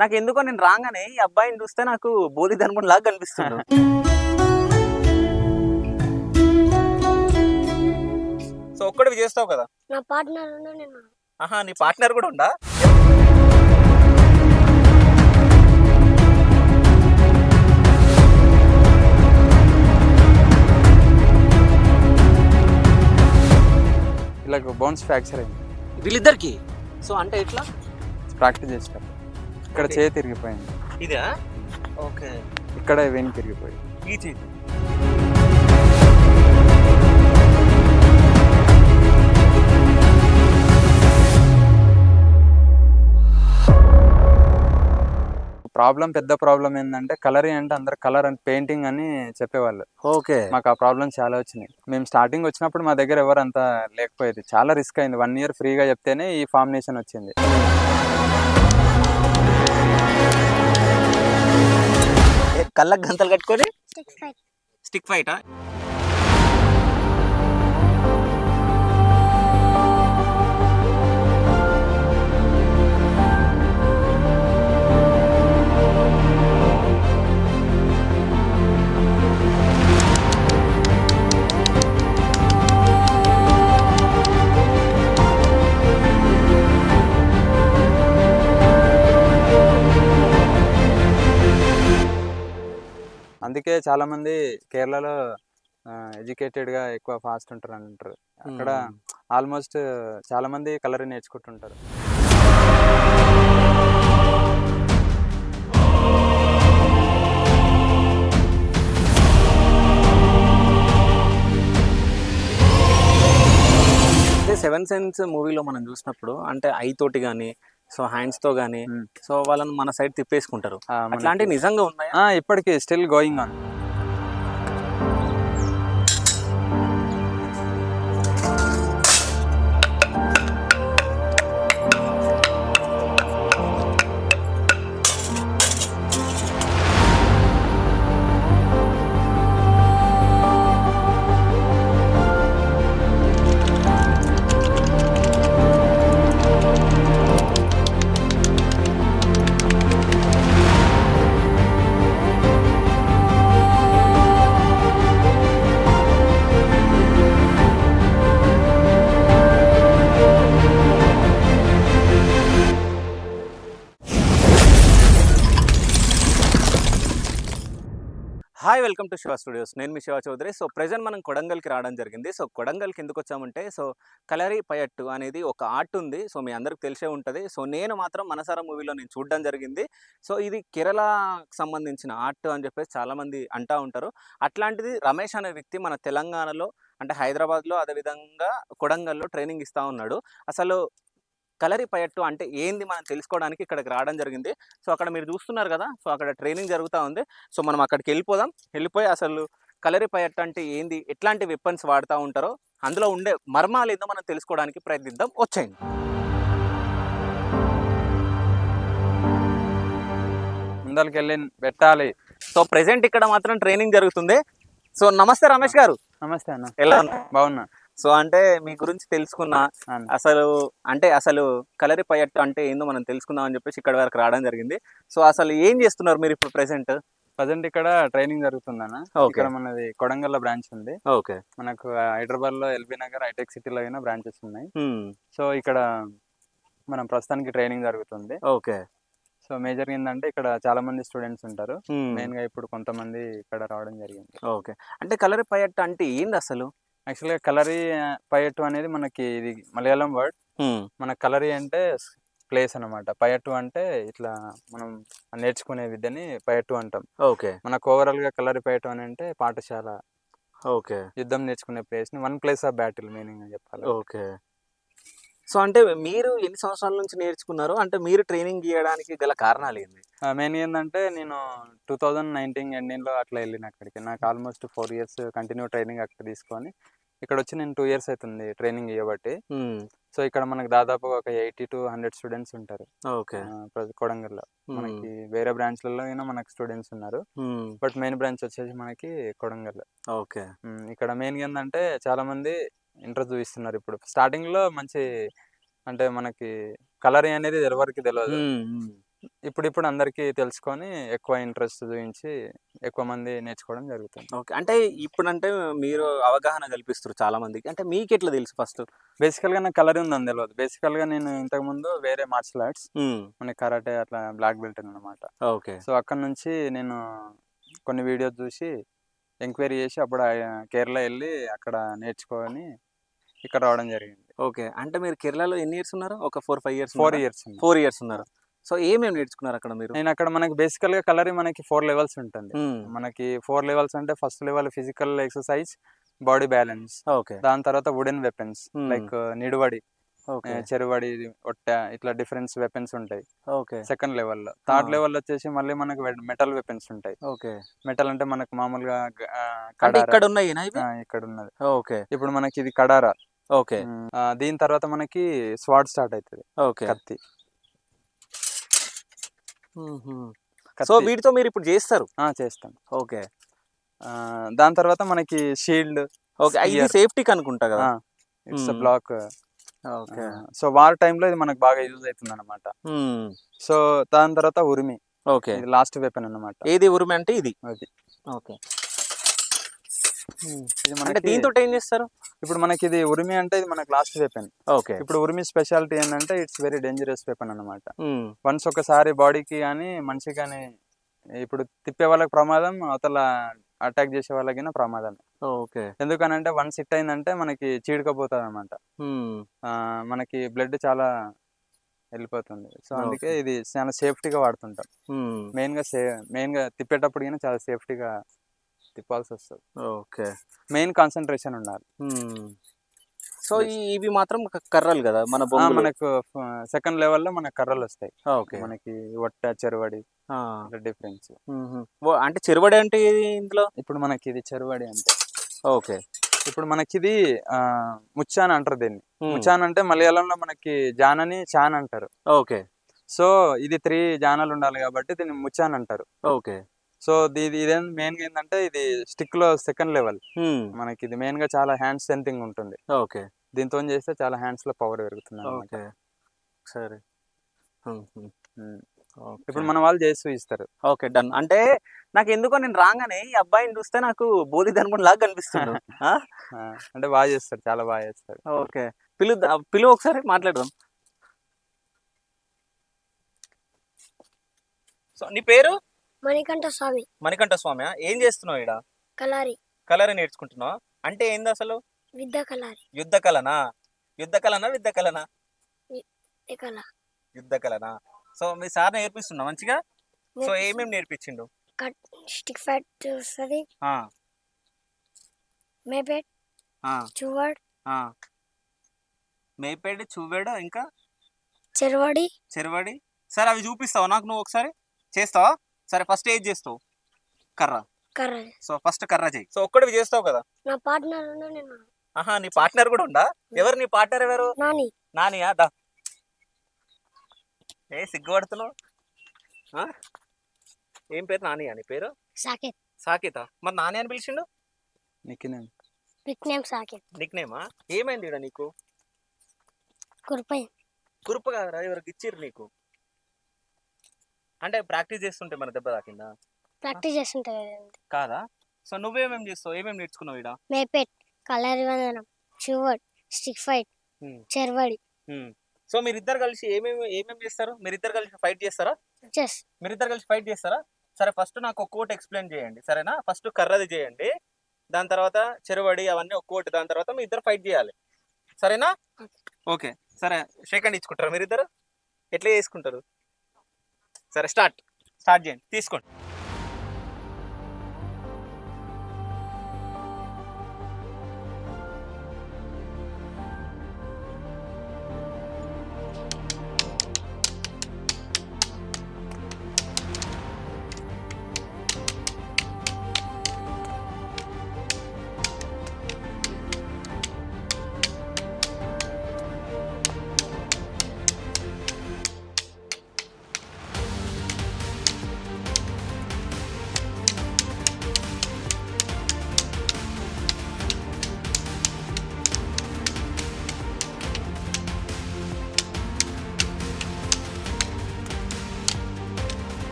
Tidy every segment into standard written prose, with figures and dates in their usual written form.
నాకెందుకో నేను రాగానే ఈ అబ్బాయిని చూస్తే నాకు బోధి ధర్మం లాగా కనిపిస్తుండు. సో ఒక్కడివి చేస్తావు కదా? నా పార్ట్నర్ నేను. ఆహా, నీ పార్ట్నర్ కూడా ఉందా? ఇలా బోన్స్ ఫ్రాక్చర్ అయింది వీళ్ళిద్దరికి. సో అంటే ఎట్లా? ప్రాక్టీస్ చేసేటప్పుడు ఇక్కడ చేయి తిరిగిపోయింది. ఇదా? ఓకే. ఇక్కడ వెన్ తిరిగిపోయింది. ఈ చేతి ప్రాబ్లం, పెద్ద ప్రాబ్లం ఏంటంటే కలరింగ్ అంటే అందరు కలర్ అండ్ పెయింటింగ్ అని చెప్పేవాళ్ళు. ఓకే. మాకు ఆ ప్రాబ్లమ్ చాలా వచ్చినాయి. మేము స్టార్టింగ్ వచ్చినప్పుడు మా దగ్గర ఎవరు అంత లేకపోయేది. చాలా రిస్క్ అయింది. 1 year ఫ్రీగా చెప్తేనే ఈ ఫార్మినేషన్ వచ్చింది. కళ్ళకు గంతలు కట్టుకొని స్టిక్ ఫైట్. స్టిక్ ఫైటా? అందుకే చాలా మంది కేరళలో ఎడ్యుకేటెడ్ గా ఎక్కువ ఫాస్ట్ ఉంటారు అంటారు. అక్కడ ఆల్మోస్ట్ చాలా మంది కలరింగ్ నేర్చుకుంటుంటారు. అదే సెవెన్ సెన్స్ మూవీలో మనం చూసినప్పుడు అంటే ఐ తోటి కానీ సో హ్యాండ్స్ తో కానీ సో వాళ్ళని మన సైడ్ తిప్పేసుకుంటారు. అట్లాంటివి నిజంగా ఉన్నాయా? ఇప్పటికి still going on. Hi, welcome to Shiva studios. నేను మీ శివ చౌదరి. సో ప్రెజెంట్ మనం కొడంగల్కి రావడం జరిగింది. సో కొడంగల్కి ఎందుకు వచ్చామంటే సో కలరి పయట్టు అనేది ఒక ఆర్ట్ ఉంది. సో మీ అందరికి తెలిసే ఉంటుంది. సో నేను మాత్రం మనసారా మూవీలో నేను చూడడం జరిగింది. సో ఇది కేరళకు సంబంధించిన ఆర్ట్ అని చెప్పేసి చాలామంది అంటూ ఉంటారు. అట్లాంటిది రమేష్ అనే వ్యక్తి మన తెలంగాణలో అంటే హైదరాబాద్లో అదేవిధంగా కొడంగల్లో ట్రైనింగ్ ఇస్తూ ఉన్నాడు. అసలు కలరి పయట్టు అంటే ఏంది మనం తెలుసుకోవడానికి ఇక్కడికి రావడం జరిగింది. సో అక్కడ మీరు చూస్తున్నారు కదా, సో అక్కడ ట్రైనింగ్ జరుగుతూ ఉంది. సో మనం అక్కడికి వెళ్ళిపోయి అసలు కలరి పయట్టు అంటే ఏంది, ఎట్లాంటి వెపన్స్ వాడుతూ ఉంటారో అందులో ఉండే మర్మాలు ఏదో మనం తెలుసుకోవడానికి ప్రయత్నిద్దాం. వచ్చేయండి. ముందరికి వెళ్ళి పెట్టాలి. సో ప్రెసెంట్ ఇక్కడ మాత్రం ట్రైనింగ్ జరుగుతుంది. సో నమస్తే రమేష్ గారు. నమస్తే అన్న. ఎలా బాగున్నా. సో అంటే మీ గురించి తెలుసుకున్నా, అసలు కలరి పయట్టు అంటే ఏందో మనం తెలుసుకుందాం అని చెప్పేసి ఇక్కడ వరకు రావడం జరిగింది. సో అసలు ఏం చేస్తున్నారు మీరు ఇప్పుడు ప్రెసెంట్? ఇక్కడ ట్రైనింగ్ జరుగుతుందన్న. ఇక్కడ మనది కొడంగల్లో బ్రాంచ్ ఉంది. ఓకే. మనకు హైదరాబాద్ లో ఎల్బీ నగర్, హైటెక్ సిటీలో అయినా బ్రాంచెస్ ఉన్నాయి. సో ఇక్కడ మనం ప్రస్తుతానికి ట్రైనింగ్ జరుగుతుంది. ఓకే. సో మేజర్ ఏంటంటే ఇక్కడ చాలా మంది స్టూడెంట్స్ ఉంటారు. మెయిన్ గా ఇప్పుడు కొంతమంది ఇక్కడ రావడం జరిగింది. ఓకే. అంటే కలరి పయట్టు అంటే ఏంది అసలు? యాక్చువల్గా కలరి పయట్టు అనేది మనకి ఇది మలయాళం వర్డ్. మన కలరి అంటే ప్లేస్ అనమాట. పయట్టు అంటే ఇట్లా మనం నేర్చుకునే విద్యని పయట్టు అంటాం. ఓకే. మనకు ఓవరాల్ గా కలరి పయట్టు అని అంటే పాఠశాల. ఓకే. యుద్ధం నేర్చుకునే ప్లేస్ ని one place of battle meaning అని చెప్పాలి. ఓకే. సో అంటే మీరు ఎన్ని సంవత్సరాల నుంచి నేర్చుకున్నారు? అంటే మీరు ట్రైనింగ్ ఇవ్వడానికి గల కారణాలు ఏంటి? మెయిన్ ఏంటంటే నేను 2019 ఎండింగ్ లో అట్లా వెళ్ళిన అక్కడికి. నాకు ఆల్మోస్ట్ 4 years కంటిన్యూ ట్రైనింగ్ అక్కడ తీసుకొని ఇక్కడ వచ్చి నేను 2 years అవుతుంది ట్రైనింగ్ ఇవ్వబట్టి. సో ఇక్కడ మనకు దాదాపు ఒక 80 to 100 స్టూడెంట్స్ ఉంటారు. ఓకే. కొడంగల్లో మనకి వేరే బ్రాంచ్లలో అయినా మనకి స్టూడెంట్స్ ఉన్నారు. బట్ మెయిన్ బ్రాంచ్ వచ్చేసి మనకి కొడంగల్. ఓకే. ఇక్కడ మెయిన్ ఏంటంటే చాలా మంది ఇంట్రెస్ట్ చూపిస్తున్నారు. ఇప్పుడు స్టార్టింగ్ లో మంచి అంటే మనకి కలరింగ్ అనేది ఎవరికి తెలియదు. ఇప్పుడిప్పుడు అందరికీ తెలుసుకొని ఎక్కువ ఇంట్రెస్ట్ చూపించి ఎక్కువ మంది నేర్చుకోవడం జరుగుతుంది. ఓకే. అంటే ఇప్పుడంటే మీరు అవగాహన కల్పిస్తారు చాలా మందికి. అంటే మీకెట్లా తెలుసు ఫస్ట్? బేసికల్‌గా నాకు కలర్ ఉందని తెలవదు. బేసికల్‌గా నేను ఇంతకుముందు వేరే మార్షల్ ఆర్ట్స్ హ్మ్. మనకి కరాటే అట్లా బ్లాక్ బెల్ట్ అన్నమాట. ఓకే. సో, అక్కడి నుంచి నేను కొన్ని వీడియోస్ చూసి ఎంక్వైరీ చేసి అప్పుడు కేరళ ఎళ్లి అక్కడ నేర్చుకొని ఇక్కడ రావడం జరిగింది. ఓకే. అంటే మీరు కేరళలో ఎన్ని ఇయర్స్ ఉన్నారు? ఒక 4, 5 ఇయర్స్ 4 ఉన్నారా? ఇయర్స్ ఉంది. 4 ఇయర్స్ ఉన్నారు. సో, ఏమేమి నేర్చుకున్నారు అక్కడ మీరు? నేనక్కడ మనకి బేసికల్‌గా కలరింగ్ మనకి 4 లెవెల్స్ ఉంటుంది. హ్మ్. మనకి 4 లెవెల్స్ అంటే first level physical exercise, body balance. Okay. దాని తర్వాత వుడెన్ వెపన్స్ హ్మ్. లైక్ నిడువడి, ఓకే. చెరువడి, ఒట్ట ఇట్లా డిఫరెన్స్ వెపన్స్ ఉంటాయి ఓకే. సెకండ్ లెవెల్‌లో. థర్డ్ ఆ! లెవెల్‌లో వచ్చేసి మళ్ళీ మనకు మెటల్ వెపన్స్ ఉంటాయి. ఓకే. మెటల్ అంటే మనకు మామూలుగా అంటే కడారా. ఇక్కడున్నాయేనా ఇవి? ఇక్కడున్నది. ఓకే. ఇప్పుడు మనకి ఇది కడారా. ఓకే. దీని తర్వాత మనకి స్వాడ్ స్టార్ట్ అయితది. ఓకే. కత్తి. హుహు. సో, కత్తి. వీటితో మీరిప్పుడు జేస్తారు. చేస్తాం. ఓకే. దాని తర్వాత మనకి షీల్డ్, ఓకే. ఇది స్పియర్. సేఫ్టీకనుకుంటా గదా! ఇట్స్ హ్మ్. బ్లాక్. ఓకే. సో వార్ టైంలో ఇది మనకు బాగా యూజ్ అవుతుందన్నమాట. హ్మ్. సో దాని తర్వాత ఉరిమి. ఓకే. ఇది లాస్ట్ వెపన్ అన్నమాట. ఏది ఉరుమి అంటే ఇది? అది. ఓకే. హ్మ్. ఇది అంటే మనకి దీనితోటేం జేస్తారు? ఇప్పుడు మనకిది ఉరిమి అంటే ఇది మనకి లాస్ట్ వెపన్. ఓకే. ఇప్పుడు ఉరిమి స్పెషాలిటీ ఏంటంటే ఇట్స్ వెరీ డేంజరస్ వెపన్ అన్నమాట. హ్మ్. వన్స్ ఒకసారి బాడీకి గానీ, మనిషికి గానీ ఇప్పుడు తిప్పే వాళ్ళకి ప్రమాదం, అవతల అటాక్ చేసే వాళ్ళకైనా ప్రమాదమే. ఓకే. ఎందుకనంటే వన్స్ హిట్ అయిందంటే మనకి చీడకపోతదన్నమాట. హ్మ్. మనకి బ్లడ్ చాలా ఎళ్ళిపోతుంది. సో అందుకే ఓకే. ఇది చాలా సేఫ్టీగా వాడుతుంటాం. హ్మ్. మెయిన్‌గా తిప్పేటప్పుడు గిన చాలా సేఫ్టీగా తిప్పాల్సొస్తది. ఓకే. మెయిన్ కాన్సంట్రేషన్ ఉండాలి. హ్మ్. So, best. ఇవి మాత్రం కర్రలు గదా! మన బొంగులు. మనకు సెకండ్ లెవెల్‌లో మనకు కర్రలొస్తాయి. ఓకే. మనకి ఒట్ట, చెరువడి ఆ! ఇట్లా డిఫరెన్స్. హుహు. అంటే చెరువడి అంటే ఏది ఇందులో? ఇప్పుడు మనకిది చెరువడి అంటే. ఓకే. ఇప్పుడు మనకిది ముచ్చాన్ అంటారు దీన్ని. హ్మ్. ముచ్చాన్ అంటే మలయాళంలో మనకి జానని చాన్ అంటారు. ఓకే. సో ఇది 3 జానాలుండాలి గాబట్టి దీన్ని ముచ్చాన్ అంటారు. ఓకే. సో ఇదేం మెయిన్‌గా ఏందంటే ఇది స్టిక్‌లో సెకండ్ లెవెల్. హ్మ్. మనకిది మెయిన్‌గా చాలా హ్యాండ్ స్ట్రెంథింగ్ ఉంటుంది. ఓకే. దీంతోని చేస్తే చాలా హ్యాండ్స్‌లో పవర్ పెరుగుతుందన్నమాట. ఓకే. సరే. హుహు. హ్మ్. ఓకే. ఇప్పుడు మన వాళ్ళు చేసి చూయిస్తారు. ఓకే. డన్. అంటే నాకెందుకో నేను రాంగానే ఈ అబ్బాయిని చూస్తే నాకు బోధిధర్ముడిలాగా కనిపిస్తుండు. ఆ! ఆ! అంటే బాగా చేస్తాడు. చాలా బాగా చేస్తాడు. ఓకే. పిలువు ఒకసారి మాట్లాడదాం. సో, నీ పేరు? మణికంఠ స్వామి. మణికంఠ స్వామా? ఏం చేస్తున్నావు ఈడ? కలారి. కలరి నేర్చుకుంటున్నావా? అంటే ఏందసలు? విద్య కలారి. యుద్ధ కళనా? యుద్ధ కళనా? విద్య కళనా? విద్య కళ. యుద్ధ కళనా? సో, మీ సార్ నేర్పిస్తుండా మంచిగా? సో, నేర్పిస్తుంది. ఏమేమి నేర్పించిండు? కట్ స్టిక్ ఫైట్ వస్తది. ఆ! మేపేట్, ఆ! చువడ్, ఆ! మేపేడు, చువ్వెడు ఇంకా చెరవడి, చెరవడి. సరే అవి చూపిస్తావా నాకు నువ్వు ఒకసారి? చేస్తావా? సరే ఫస్ట్ ఏది చేస్తావు? కర్ర. కర్ర. సో, ఫస్ట్ కర్ర చెయ్యి. సో, ఒక్కడివి చేస్తావు కదా! నా పార్ట్నర్ నేను. ఆహా! నీ పార్ట్నర్ కూడా ఉండా? ఎవరు నీ పార్ట్నర్ ఎవరు? నాని. నానియా? దా. సిగ్గుపడుతున్నావు? ఆ! ఏం పేరు నానియా నీ పేరు? సాకేత్. సాకేతా? మరి నాని అని పిలిచిండు? నిక్‌నేమ్. Nickname Saketh. నిక్ నేమా? ఏమైంది ఈడ నీకు? కురుపై. కురుపు కాదురా ఎవరికి ఇచ్చిర్రు నీకు? అంటే ప్రాక్టీస్ చేస్తుంటే మన దెబ్బ తాకిందా? ప్రాక్టీస్ చేస్తుంటా కదండి. కాదా? సో, నువ్వేమేమి చేస్తావు? ఏమేమి నేర్చుకున్నావు ఈడ? మేపేట్, కలారి వందనం, చువడ్, స్టిక్ ఫైట్, హ్మ్. చెరవడి. హ్మ్. సో, మీరిద్దరు కలిసి ఏమేమి చేస్తారు? మీరిద్దరు కలిసి ఫైట్ చేస్తారా? చెస్. మీరిద్దరు కలిసి ఫైట్ చేస్తారా? సరే ఫస్ట్ నాకు ఒక్కోటి ఎక్స్‌ప్లెయిన్ చేయండి. సరేనా? ఫస్ట్ కర్రది చేయండి. దాని తర్వాత చెరువడి అవన్నీ ఒక్కోటి. దాని తర్వాత మీ ఇద్దరు ఫైట్ చేయాలి. సరేనా? ఓకే. సరే షేక్ హ్యాండ్ ఇచ్చుకుంటారా మీరిద్దరు? ఎట్లా చేసుకుంటారు? సరే స్టార్ట్ చేయండి. తీసుకోండి.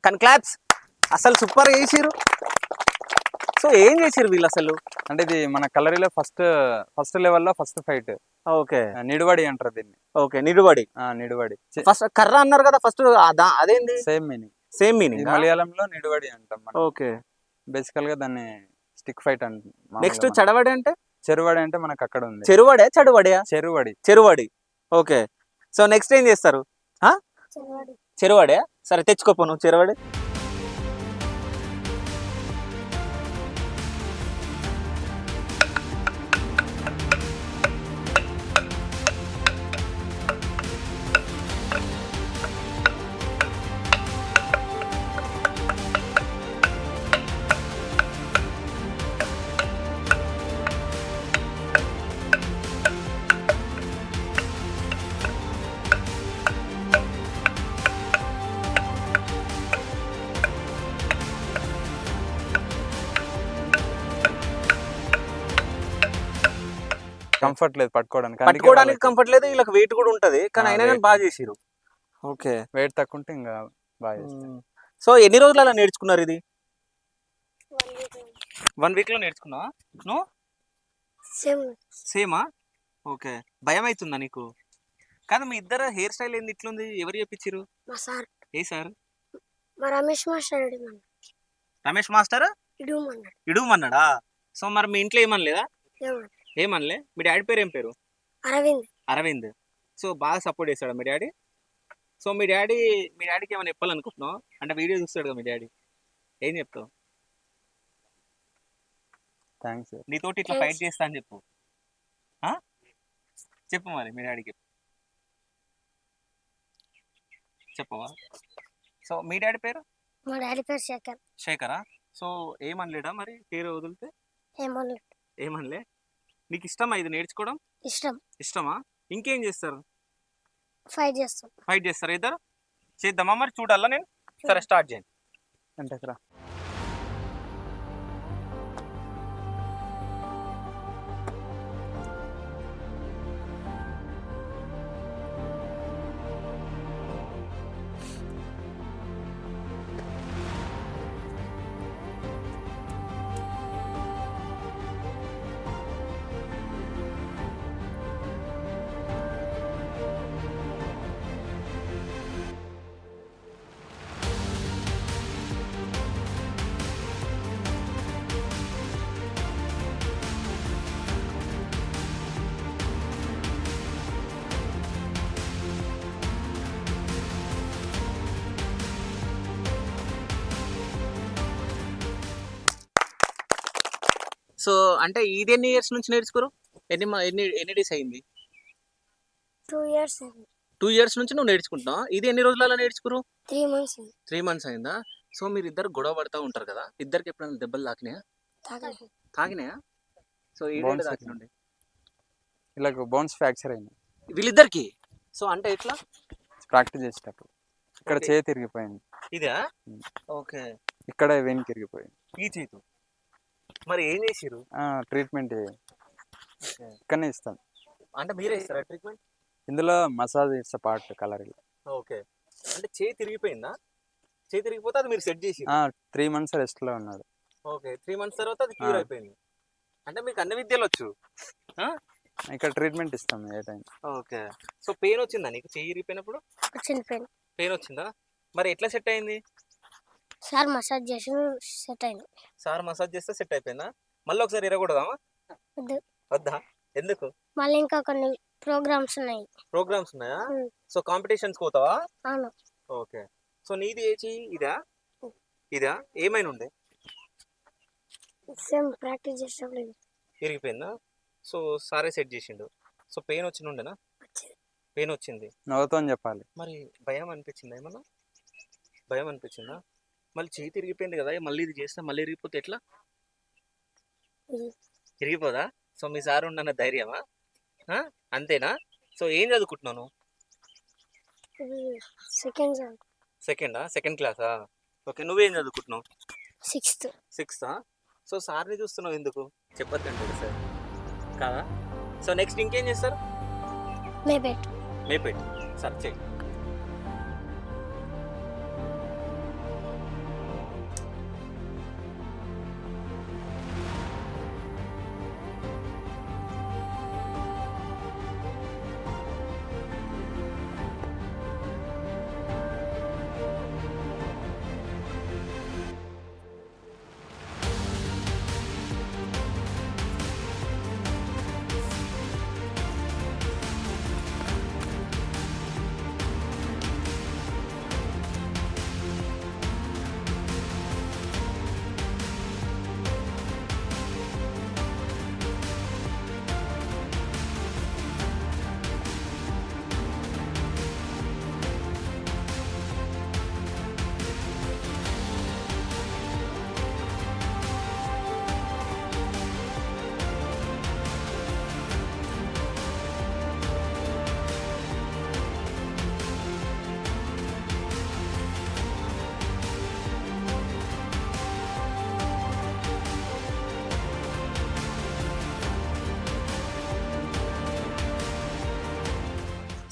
కానీ క్లాప్స్ అసలు సూపర్ చేసిరు. సో ఏం చేసిరు వీళ్ళు అసలు? అంటే ఇది మన కలరీలో ఫస్ట్ లెవెల్లో ఫస్ట్ ఫైట్. ఓకే నిడువడి అంటారు దీన్ని. ఓకే నిడుబడి. నిడువడి ఫస్ట్ కర్ర అన్నారు కదా ఫస్ట్, అదేంది? Same meaning. సేమ్ ఇది మీనింగ్. మలయాళంలో నిడువడి అంటాం మనం. ఓకే బేసికల్ గా దాన్ని స్టిక్ ఫైట్ అంటాం. నెక్స్ట్ చడవడి అంటే? చెరువడి అంటే మనకు అక్కడ ఉంది. చెరువడే చడువడియా? చెరువడి. చెరువడి. ఓకే సో నెక్స్ట్ ఏం చేస్తారు? చెరువడే. సరే తెచ్చుకోపో నువ్వు చెరువడి. కంఫర్ట్ లేదు పట్టుకోవడానికి. పట్టుకోవడానికి కంఫర్ట్ లేదు, వీళ్ళకి వెయిట్ కూడా ఉంటది, కానీ అయినా కానీ బాగా చేసిరు. ఓకే వెయిట్ తక్కువ ఉంటే ఇంకా బాగా చేస్తారు. సో ఎన్ని రోజులు అలా నేర్చుకున్నారు ఇది? 1 week లో నేర్చుకున్నావా నువ్వు? సేమా? ఓకే. భయం అవుతుందా నీకు? కాదు మీ ఇద్దరు హెయిర్ స్టైల్ ఏంది ఇట్లుంది? ఎవరు చెప్పించారు? మా సార్, ఏ సార్? మా రమేష్ మాస్టర్ రమేష్ మాస్టర్ ఇడుమన్నాడు. ఇడుమన్నాడా? సో మరి మీ ఇంట్లో ఏమనలేదా? ఏమన్నాడు? ఏమనలే. మీ డాడీ పేరు ఏం పేరు? అరవింద్. అరవింద్. సో బాగా సపోర్ట్ చేస్తాడా మీ డాడీ? సో మీ డాడీకి ఏమైనా చెప్పాలనుకుంటున్నావు? అంటే వీడియో చూస్తాడు కదా మీ డాడీ, ఏం చెప్తావు? థ్యాంక్స్. నీతోటి ఇట్లా ఫైట్ చేస్తా అని చెప్పు. చెప్పు మరి మీ డాడీకి చెప్పవా? సో మీ డాడీ పేరు? మా డాడీ పేరు శేఖర్. శేఖరా? సో ఏమనలేడా మరి పేరు వదిలితే? ఏమన్నాడు? ఏమనలే. నీకు ఇష్టమా ఇది నేర్చుకోవడం? ఇష్టమా? ఇంకేం చేస్తారు? ఫైట్ చేస్తాం. ఇద్దరు చేద్దామా మరి? చూడాలా నేను? సరే స్టార్ట్ చేయండి. అంటే ఇక్కడ సో అంటే ఇది ఎన్ని ఇయర్స్ నుంచి నేర్చుకోరు? ఎన్ని డేస్ అయింది? 2 years. 2 years నుంచి నువ్వు నేర్చుకుంటున్నావా? ఇది ఎన్ని రోజులు అలా నేర్చుకోరు? 3 months. 3 months అయిందా? సో మీరు ఇద్దరు గొడవ పడతా ఉంటారు కదా, ఇద్దరికి ఎప్పుడైనా దెబ్బలు తాకినాయా? తాకినాయా? సో Bones తాకినండి ఇలా బోన్స్ ఫ్రాక్చర్ అయింది వీళ్ళిద్దరికి. సో అంటే ఎట్లా? ప్రాక్టీస్ చేసేటప్పుడు ఇక్కడ Okay. చేయి తిరిగిపోయింది. ఇదా? ఓకే. ఇక్కడ వెన్ తిరిగిపోయింది. ఈ చేతు మరి ఏం చేసిరు? ట్రీట్మెంట్ ఇక్కడనే ఇస్తాం. అంటే మీరే ఇస్తారా ట్రీట్మెంట్? ఇందులో massage it's part colour. Okay. అంటే చేయి తిరిగిపోయిందా? చేయి తిరిగిపోతే అది మీరు సెట్ చేసి 3 months రెస్ట్ లో ఉన్నాడు. ఓకే. 3 months తర్వాత అది క్యూర్ అయిపోయింది. అంటే మీకు అన్ని విద్యలు వచ్చు. ఇక్కడ ట్రీట్మెంట్ ఇస్తాం ఏ టైం. ఓకే. సో పెయిన్ వచ్చిందా నీకు చెయ్యి ఇరిగిపోయినప్పుడు? పెయిన్ వచ్చిందా? మరి ఎట్లా సెట్ అయింది? సార్ మసాజ్ చేసి సెట్ అయింది. సార్ మసాజ్ చేస్తే సెట్ అయిపోయిందా? మళ్ళీ ఒకసారి ఇరగకూడదామా? వద్దా? ఎందుకు? మళ్ళీ ఇంకా కొన్ని ప్రోగ్రామ్స్ ఉన్నాయా? సో కాంపిటీషన్స్ పోతావా? అవును. ఓకే. సో నీది ఏ చెయ్యి? ఇదా ఏమైనా ఉండే? సేమ్ ప్రాక్టీస్ చేసేటప్పుడు ఇరిగిపోయిందా? సో సారే సెట్ చేసిండు. సో పెయిన్ వచ్చిండేనా? పెయిన్ వచ్చింది. నవ్వుతో అని చెప్పాలి. మరి భయం అనిపించిందా? ఏమన్నా భయం అనిపించిందా? మళ్ళీ చేయి తిరిగిపోయింది కదా, మళ్ళీ ఇది చేస్తే మళ్ళీ ఇరిగిపోతే ఎట్లా? ఇరిగిపోదా? సో మీ సార్ ఉండన్న ధైర్యమా? అంతేనా? సో ఏం చదువుకుంటున్నాను? సెకండ్ క్లాసా? ఓకే. నువ్వేం చదువుకుంటున్నావు? 6th. సో సార్ని చూస్తున్నావు ఎందుకు? చెప్పొద్దండి సార్ కాదా? సో నెక్స్ట్ ఇంకేం చేస్తారు? మేపేట్ సర్చ్ చేయి.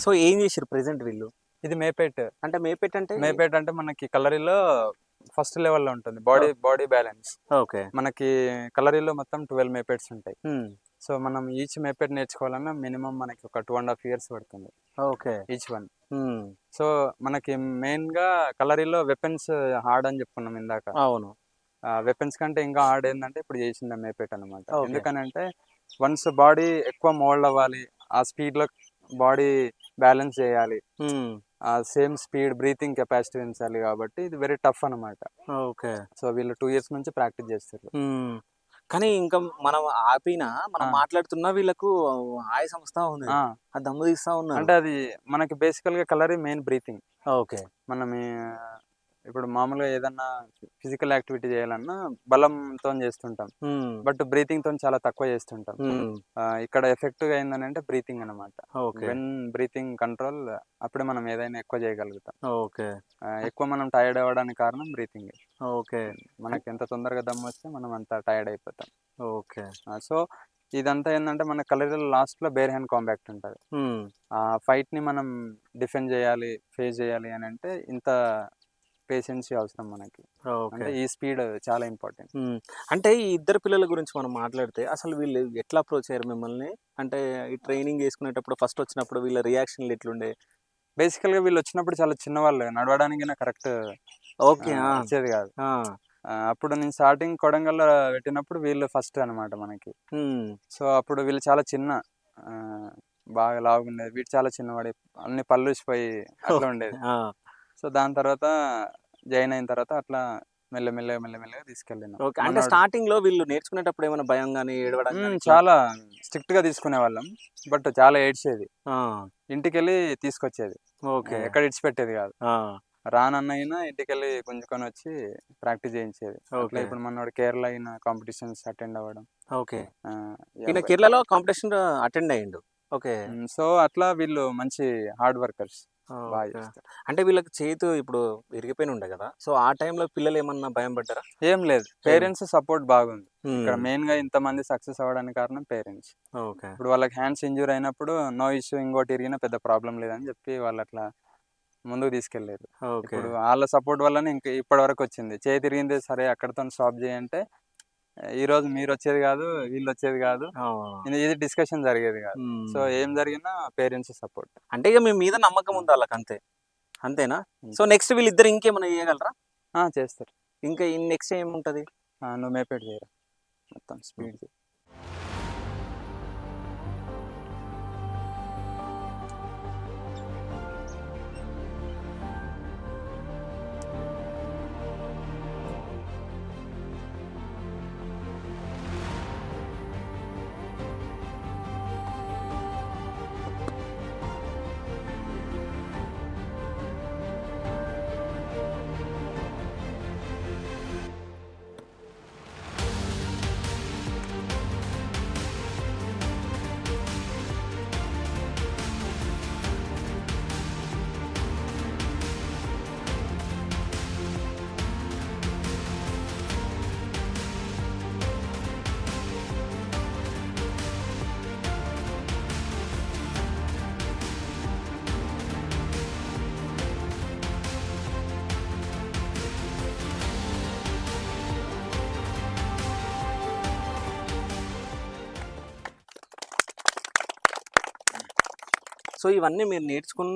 సో ఏం చేసారు ప్రెసెంట్ వీళ్ళు? ఇది మేపేట్. అంటే మేపెట్ అంటే మేపేట్ అంటే మనకి కలరీలో ఫస్ట్ లెవెల్లో ఉంటుంది. Body balance. ఓకే. మనకి కలరీలో మొత్తం 12 మేపేట్స్ ఉంటాయి. సో మనం ఈచ్ మేపేట్ నేర్చుకోవాలన్నా మినిమం మనకి ఒక 2.5 years పడుతుంది ఓకే. Each one. సో మనకి మెయిన్గా కలరీలో వెపన్స్ హార్డ్ అని చెప్పుకున్నాం ఇందాక. అవును. వెపన్స్ కంటే ఇంకా హార్డ్ ఏంటంటే ఇప్పుడు చేసిన మేపేట్ అనమాట. Okay. ఎందుకనంటే వన్స్ బాడీ ఎక్కువ మోల్డ్ అవ్వాలి, ఆ స్పీడ్లో బాడీ బ్యాలెన్స్ చేయాలి, ఆ సేమ్ స్పీడ్ బ్రీతింగ్ కెపాసిటీ పెంచాలి, కాబట్టి ఇది వెరీ టఫ్ అనమాట. ఓకే. సో వీళ్ళు 2 years నుంచి ప్రాక్టీస్ చేస్తారు. కానీ ఇంకా మనం ఆపినా మనం ఆ. మాట్లాడుతున్నా వీళ్ళకు ఆయాసం వస్తా ఉంది, ఆ, ఆ దమ్ము తీస్తా ఉన్నారు. అంటే అది మనకి బేసికల్గా కలరీ మెయిన్ బ్రీతింగ్. ఓకే. మనం ఇప్పుడు మామూలుగా ఏదన్నా ఫిజికల్ యాక్టివిటీ చేయాలన్నా బలంతో చేస్తుంటాం, బట్ బ్రీతింగ్ తో చాలా తక్కువ చేస్తుంటాం. ఇక్కడ ఎఫెక్టివ్ గా ఏంటంటే బ్రీతింగ్ అనమాట. ఓకే. వెన్ బ్రీతింగ్ కంట్రోల్, అప్పుడే మనం ఏదైనా ఎక్కువ చేయగలుగుతాం. ఓకే. ఎక్కువ మనం టైర్డ్ అవ్వడానికి కారణం బ్రీతింగ్. ఓకే. మనకి ఎంత తొందరగా దమ్ము వస్తే మనం అంత టైర్డ్ అయిపోతాం. ఓకే. సో ఇదంతా ఏంటంటే మన కలరీలో లాస్ట్ లో బేర్ హ్యాండ్ కాంబాక్ట్ ఉంటుంది. ఆ ఫైట్ ని మనం డిఫెండ్ చేయాలి, ఫేస్ చేయాలి అని అంటే ఇంత పేషెన్సీ అవసరం మనకి. అంటే ఈ స్పీడ్ చాలా ఇంపార్టెంట్. అంటే ఈ ఇద్దరు పిల్లల గురించి మనం మాట్లాడితే అసలు వీళ్ళు ఎట్లా అప్రోచ్ అయ్యారు మిమ్మల్ని? అంటే ఈ ట్రైనింగ్ చేసుకునేటప్పుడు ఫస్ట్ వచ్చినప్పుడు వీళ్ళ రియాక్షన్లు ఎట్లుండే? బేసికల్ గా వీళ్ళు వచ్చినప్పుడు చాలా చిన్నవాళ్ళు, నడవడానికి కరెక్ట్ ఓకే. వచ్చేది కాదు. అప్పుడు నేను స్టార్టింగ్ కొడంగల్లో పెట్టినప్పుడు వీళ్ళు ఫస్ట్ అనమాట మనకి. సో అప్పుడు వీళ్ళు చాలా చిన్న, బాగా లావుగుండేది. వీడు చాలా చిన్నవాడు, అన్ని పళ్ళు ఊసిపోయి అట్లా ఉండేది. సో దాని తర్వాత జాయిన్ అయిన తర్వాత అట్లా మెల్లమెల్లగా తీసుకెళ్ళినాం. ఓకే. అంటే స్టార్టింగ్ లో వీళ్ళు నేర్చుకునేటప్పుడు ఏమైనా భయం కానీ ఏడవడం కానీ? చాలా స్ట్రిక్ట్ గా తీసుకునే వాళ్ళం, బట్ చాలా ఏడ్చేది. ఇంటికి వెళ్ళి తీసుకొచ్చేది. ఓకే. ఎక్కడ ఇడిచిపెట్టేది కాదు. రానన్నైనా ఇంటికి వెళ్ళి గుంజుకొని వచ్చి ప్రాక్టీస్ చేయించేది. అట్లా ఇప్పుడు మనోడు కేరళ అయిన కాంపిటీషన్స్ అటెండ్ అవ్వడం. ఓకే. ఈయన కేరళలో కాంపిటీషన్ అటెండ్ అయ్యిండు. ఓకే. సో అట్లా వీళ్ళు మంచి హార్డ్ వర్కర్స్, బాగా చేస్తారు. అంటే వీళ్ళకి చేతు ఇప్పుడు విరిగిపోయిన ఉండే కదా, సో ఆ టైంలో పిల్లలు ఏమన్నా భయం పడ్డారా? ఏం లేదు, పేరెంట్స్ సపోర్ట్ బాగుంది. ఇక్కడ మెయిన్ గా ఇంతమంది సక్సెస్ అవ్వడానికి కారణం పేరెంట్స్. ఓకే. ఇప్పుడు వాళ్ళకి హ్యాండ్స్ ఇంజూర్ అయినప్పుడు నో ఇష్యూ, ఇంకోటి ఇరిగినా పెద్ద ప్రాబ్లం లేదని చెప్పి వాళ్ళు అట్లా ముందుకు తీసుకెళ్లేరు. ఇప్పుడు వాళ్ళ సపోర్ట్ వల్లనే ఇంకా ఇప్పటి వరకు వచ్చింది. చేయి తిరిగింది సరే అక్కడతో స్టాప్ చేయంటే ఈ రోజు మీరు వచ్చేది కాదు, వీళ్ళు వచ్చేది కాదు, ఇది డిస్కషన్ జరిగేది కాదు. సో ఏం జరిగినా పేరెంట్స్ సపోర్ట్. అంటే ఇక మీ మీద నమ్మకం ఉంది వాళ్ళకి, అంతే అంతేనా? సో నెక్స్ట్ వీళ్ళిద్దరు ఇంకేమైనా చేయగలరా? చేస్తారు. ఇంకా నెక్స్ట్ ఏముంటది? నువ్వు మేపేట్ చేయరా, మొత్తం స్పీడ్ చేయి. సో ఇవన్నీ మీరు నేర్చుకుని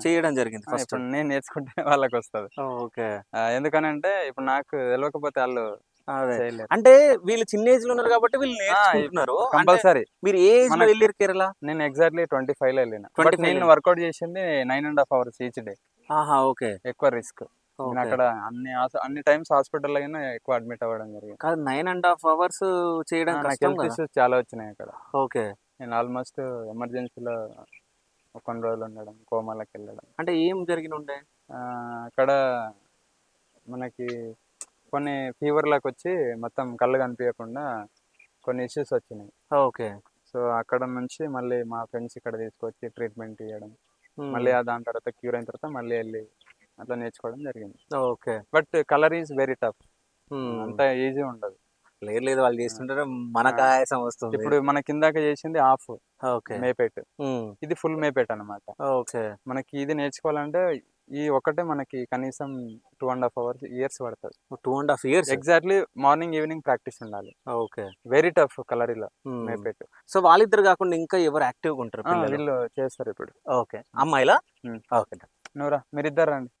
చేయడం జరిగింది ఫస్ట్? ఇప్పుడు నేను నేర్చుకుంటే వాళ్ళకి వస్తుంది. ఓకే. ఎందుకనంటే ఇప్పుడు నాకు తెలియకపోతే వాళ్ళు చేయలేరు. అంటే వీళ్ళు చిన్న ఏజ్ లో ఉన్నారు కాబట్టి వీళ్ళు నేర్చుకుంటున్నారు కంపల్సరీ. మీరు ఏ ఏజ్ లో వెళ్ళారు కేరళ? నేను ఎగ్జాక్ట్లీ 25 లో వెళ్ళిన. నేను వర్కౌట్ చేసింది 9.5 hours ఈచ్ డే. ఓకే. ఎక్కువ రిస్క్. అక్కడ అన్ని టైమ్స్ హాస్పిటల్ అయినా ఎక్కువ అడ్మిట్ అవ్వడం జరిగింది. 9.5 hours చేయడం హెల్త్ ఇష్యూస్ చాలా వచ్చినాయి అక్కడ. ఓకే. నేను ఆల్మోస్ట్ ఎమర్జెన్సీలో కొన్ని రోజులు ఉండడం, కోమాలకు వెళ్ళడం. అంటే ఏం జరిగిన ఉండే అక్కడ మనకి కొన్ని ఫీవర్లకు వచ్చి మొత్తం కళ్ళు కనిపించకుండా కొన్ని ఇష్యూస్ వచ్చినాయి. ఓకే. సో అక్కడ నుంచి మళ్ళీ మా ఫ్రెండ్స్ ఇక్కడ తీసుకొచ్చి ట్రీట్మెంట్ ఇవ్వడం, మళ్ళీ దాని తర్వాత క్యూర్ అయిన తర్వాత మళ్ళీ వెళ్ళి అట్లా నేర్చుకోవడం జరిగింది. Okay. But colour is very tough, అంత ఈజీ ఉండదు. లేదు లేదు వాళ్ళు చేస్తుంటారు, మనకు ఆ. ఆయాసం వస్తుంది. ఇప్పుడు మన కిందాక చేసింది హాఫ్ ఓకే. మేపేట్, ఇది ఫుల్ మేపేట్ అన్నమాట. ఓకే. మనకి ఇది నేర్చుకోవాలంటే ఈ ఒక్కటే మనకి కనీసం 2.5 ఇయర్స్ పడుతుంది. 2.5 years. Exactly morning evening practice ఉండాలి. ఓకే. వెరీ టఫ్ కలరీలో మేపేట్. సో వాళ్ళిద్దరు కాకుండా ఇంకా ఎవరు యాక్టివ్గా ఉంటారు పిల్లలు? వీళ్ళు చేస్తారు ఇప్పుడు. ఓకే. అమ్మాయిలా? ఓకే. నువ్వురా మీరిద్దరు రండి.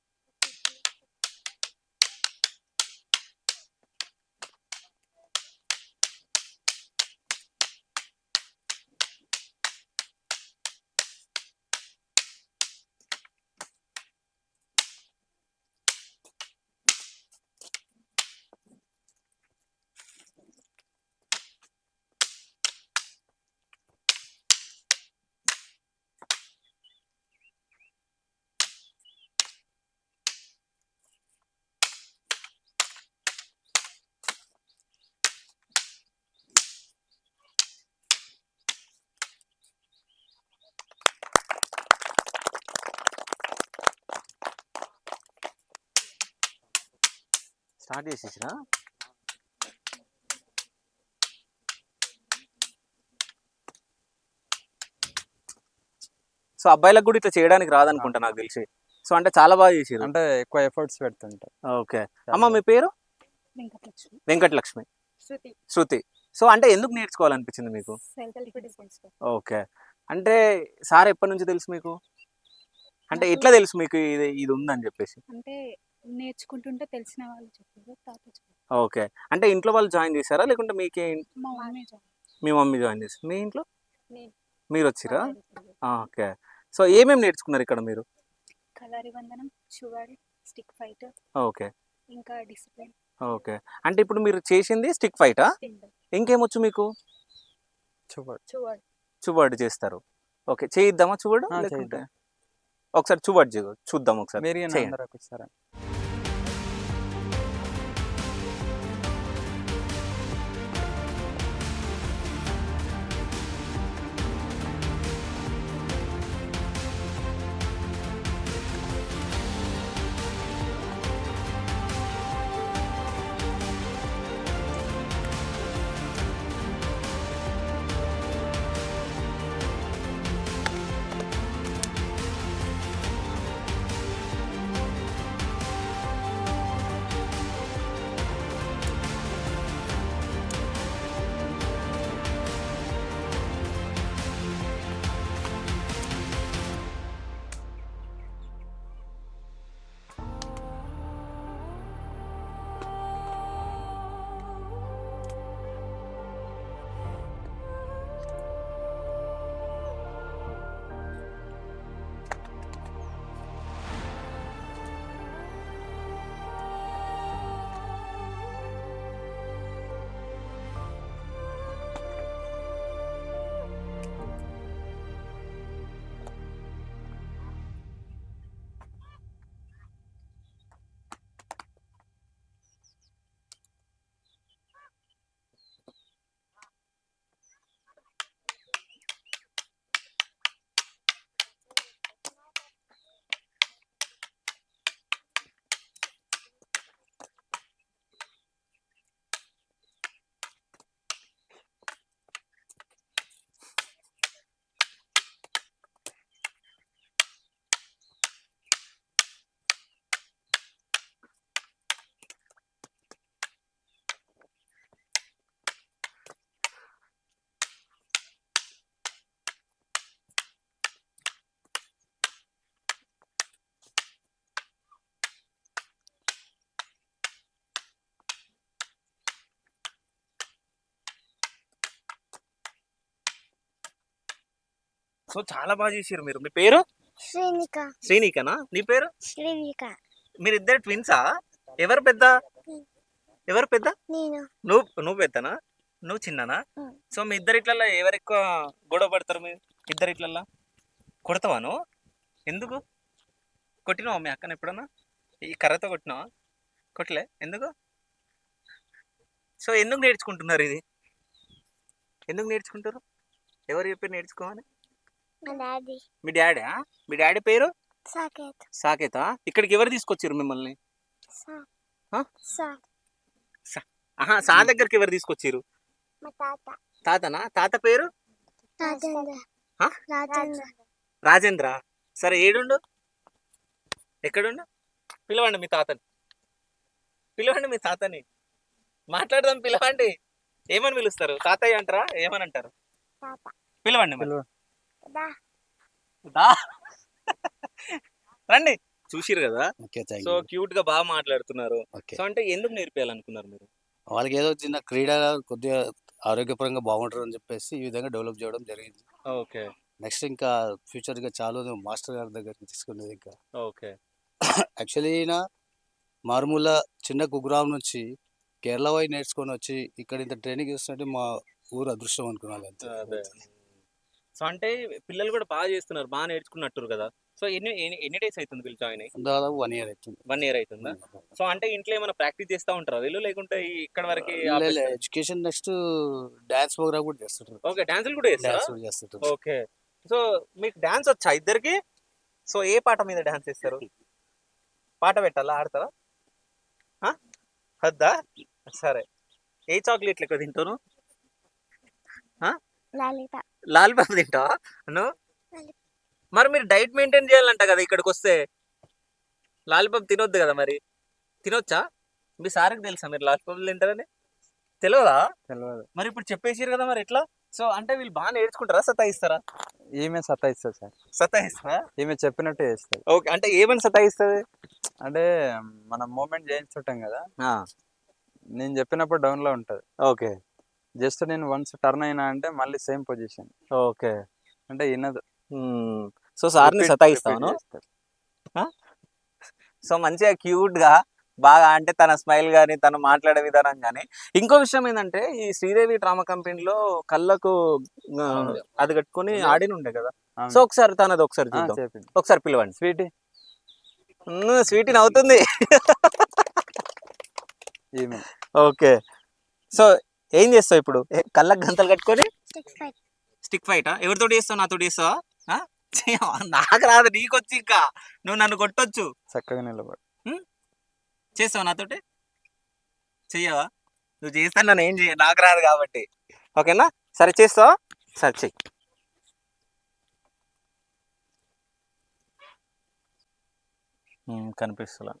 స్టార్ట్ చేసేసినా? సో అబ్బాయిలకు కూడా ఇట్లా చేయడానికి రాదనుకుంటా నాకు తెలిసి. సో అంటే చాలా బాగా చేసారు. అంటే ఎక్కువ ఎఫర్ట్స్ పెడుతుంటారు. ఓకే. అమ్మ మీ పేరు? వెంకటలక్ష్మి. వెంకటలక్ష్మి. శృతి. శృతి. సో అంటే ఎందుకు నేర్చుకోవాలనిపించింది మీకు? ఓకే. అంటే సార్ ఎప్పటి నుంచి తెలుసు మీకు? అంటే ఎట్లా తెలుసు మీకు ఇది ఇది ఉందని చెప్పేసి? అంటే నేర్చుకుంటుంటే తెలిసిన వాళ్ళు చెప్పారు, తాత చెప్పారు. ఓకే. అంటే ఇంట్లో వాళ్ళు జాయిన్ చేశారా లేకుంటే మీకే? మా మమ్మీ జాయిన్. మీ మమ్మీ జాయిన్ చేశారు. మీ ఇంట్లో నేను. మీరు వచ్చిరా? కలరి ఓకే. సో ఏమేమి నేర్చుకున్నారు ఇక్కడ మీరు? వందనం, చువాడి, స్టిక్ ఫైట్, ఓకే. ఇంకా డిసిప్లిన్. ఓకే. అంటే ఇప్పుడు మీరు చేసింది స్టిక్ ఫైటా? ఇంకేమొచ్చు మీకు? చువాడి. చువర్డ్ చేస్తారు. ఓకే. చేయిద్దామా చువర్డ్? లేకుంటే ఒకసారి చువర్డ్ చూద్దాం ఒకసారి. మీరు చేయండి. అందరూ ఒకసారి. సో చాలా బాగా చేసారు మీరు. మీ పేరు? శ్రీనిక. శ్రీనికనా? నీ పేరు? శ్రీనిక. మీరిద్దరు ట్విన్సా? ఎవరు పెద్ద? ఎవరు పెద్ద? నేను. నువ్వు పెద్దనా? నువ్వు చిన్ననా? సో మీ ఇద్దరు ఇట్లల్లో ఎవరు ఎక్కువ గొడవ పడతారు? మీరు ఇద్దరు ఇట్లల్లో కొడతావా నువ్వు? ఎందుకు కొట్టినావా మీ అక్కని ఎప్పుడన్నా? ఈ కర్రతో కొట్టినావా? కొట్టలే. ఎందుకు? సో ఎందుకు నేర్చుకుంటున్నారు ఇది? ఎందుకు నేర్చుకుంటారు? ఎవరు చెప్పారు నేర్చుకోమని? మా డాడీ. మీ డాడీ? మీ డాడీ పేరు? సాకేత్. సాకేతా? ఇక్కడికి ఎవరు తీసుకొచ్చారు మిమ్మల్ని? సా. ఆ? సా. ఆహా సార్ దగ్గరికి ఎవరు తీసుకొచ్చిర్రు? మా తాత తాతనా? తాత పేరు రాజేంద్ర ఆ? రాజేంద్ర రాజేంద్ర. సరే ఏడుండు, ఎక్కడుండు? పిలవండి మీ తాతని, పిలవండి మీ తాతని, మాట్లాడదాం, పిలవండి. ఏమని పిలుస్తారు? తాతయ్య అంటారా, ఏమని అంటారు? తాత పిలవండి మరి. పిలువ దా దా. రండి. చూసిరు కదా, okay, thank so you. Cute గా బాగా మాట్లాడుతున్నారు. ఓకే, సో అంటే ఎందుకు నేర్పేయాలనుకున్నారు మీరు? వాళ్ళకి ఏదో చిన్న క్రీడ కొద్దిగా ఆరోగ్యపరంగా బాగుంటారు అని చెప్పేసి ఈ విధంగా డెవలప్ చేయడం జరిగింది. ఓకే. నెక్స్ట్ ఇంకా ఫ్యూచర్గా చాలా మాస్టర్ గారి దగ్గరికి తీసుకునేది. ఇంకా ఓకే. యాక్చువల్లీ ఈయన మారుమూల చిన్న కుగ్రామం నుంచి కేరళ పోయి నేర్చుకొని వచ్చి ఇక్కడ ఇంత ట్రైనింగ్ ఇస్తుంటే మా ఊరు అదృష్టం అనుకున్నాను అంతే. అదే. సో అంటే పిల్లలు కూడా బాగా చేస్తున్నారు, బాగా నేర్చుకున్నట్టు కదా. సో ఎన్ని ఎన్ని ఎన్ని డేస్ అవుతుంది వీళ్ళు జాయిన్ అయ్యి? దాదాపు 1 year అవుతుంది. 1 year అవుతుందా? సో అంటే ఇంట్లో ఏమైనా ప్రాక్టీస్ చేస్తూ ఉంటారా వీళ్ళు, లేకుంటే ఇక్కడ వరకు ఎడ్యుకేషన్ నెక్స్ట్ డాన్స్ ప్రోగ్రామ్ కూడా చేస్తుంటారు. ఓకే, డాన్సులు కూడా చేస్తారా? డాన్స్ కూడా చేస్తుంటారు. ఓకే. సో మీకు డాన్స్ వచ్చా ఇద్దరికి? సో ఏ పాట మీద డాన్స్ చేస్తారు? పాట పెట్టాలా, ఆడతారా? వద్దా? సరే. ఏ చాక్లెట్లు ఎక్కువ తింటాను? లలిత లాలిపాప్ తింటావా నువ్వు? మరి మీరు డైట్ మెయింటైన్ చేయాలంట కదా ఇక్కడికి వస్తే. లాలిపాప్ తినొద్దు కదా మరి, తినొచ్చా? మీ సార్కి తెలుసా మీరు లాలిపాప్ తింటారని? తెలియదా? తెలియదు. మరి ఇప్పుడు చెప్పేసారు కదా, మరి ఎట్లా? సో అంటే వీళ్ళు బాగా నేర్చుకుంటారా, సతాయిస్తారా? ఈమె సతాయిస్తుంది సార్, సతాయిస్తారా? ఈమె చెప్పినట్టు చేస్తుంది. ఓకే, అంటే ఏమని సతాయిస్తుంది? అంటే మనం మూమెంట్ చేయించుంటాం కదా, నేను చెప్పినప్పుడు డౌన్ లో ఉంటది. ఓకే. జస్ట్ నేను వన్స్ టర్న్ అయినా అంటే మళ్ళీ సేమ్ పొజిషన్. ఓకే. అంటే వినదు. సో సార్ని Repeat సతాయిస్తాను. చేస్తారు. సో మంచిగా క్యూట్ గా బాగా, అంటే తన స్మైల్ కానీ తను మాట్లాడే విధానం కానీ. ఇంకో విషయం ఏంటంటే ఈ శ్రీదేవి డ్రామా కంపెనీలో కళ్ళకు అది కట్టుకొని ఆడిన ఉండే కదా. అవును. సో ఒకసారి తనది ఒకసారి ఆ, చూద్దాం. చెప్పింది. ఒకసారి పిలవండి. స్వీటీ స్వీటీ నవ్వుతుంది. ఈమె ఓకే. సో ఏం చేస్తావు ఇప్పుడు? కళ్ళకు గంతలు కట్టుకొని స్టిక్ ఫైట్ స్టిక్ ఫైటా? ఎవరితో చేస్తావు? నాతో చేస్తావా? నాకు రాదు, నీకు వచ్చి ఇంకా నువ్వు నన్ను కొట్టొచ్చు. చక్కగా నిలబడు. చేస్తావా నాతోటి? చెయ్యవా? నువ్వు చేస్తాను, నన్ను ఏం చెయ్య, నాకు రాదు కాబట్టి. ఓకేనా? సరే చేస్తావా? సరే చెయ్యి. కనిపిస్తున్నా.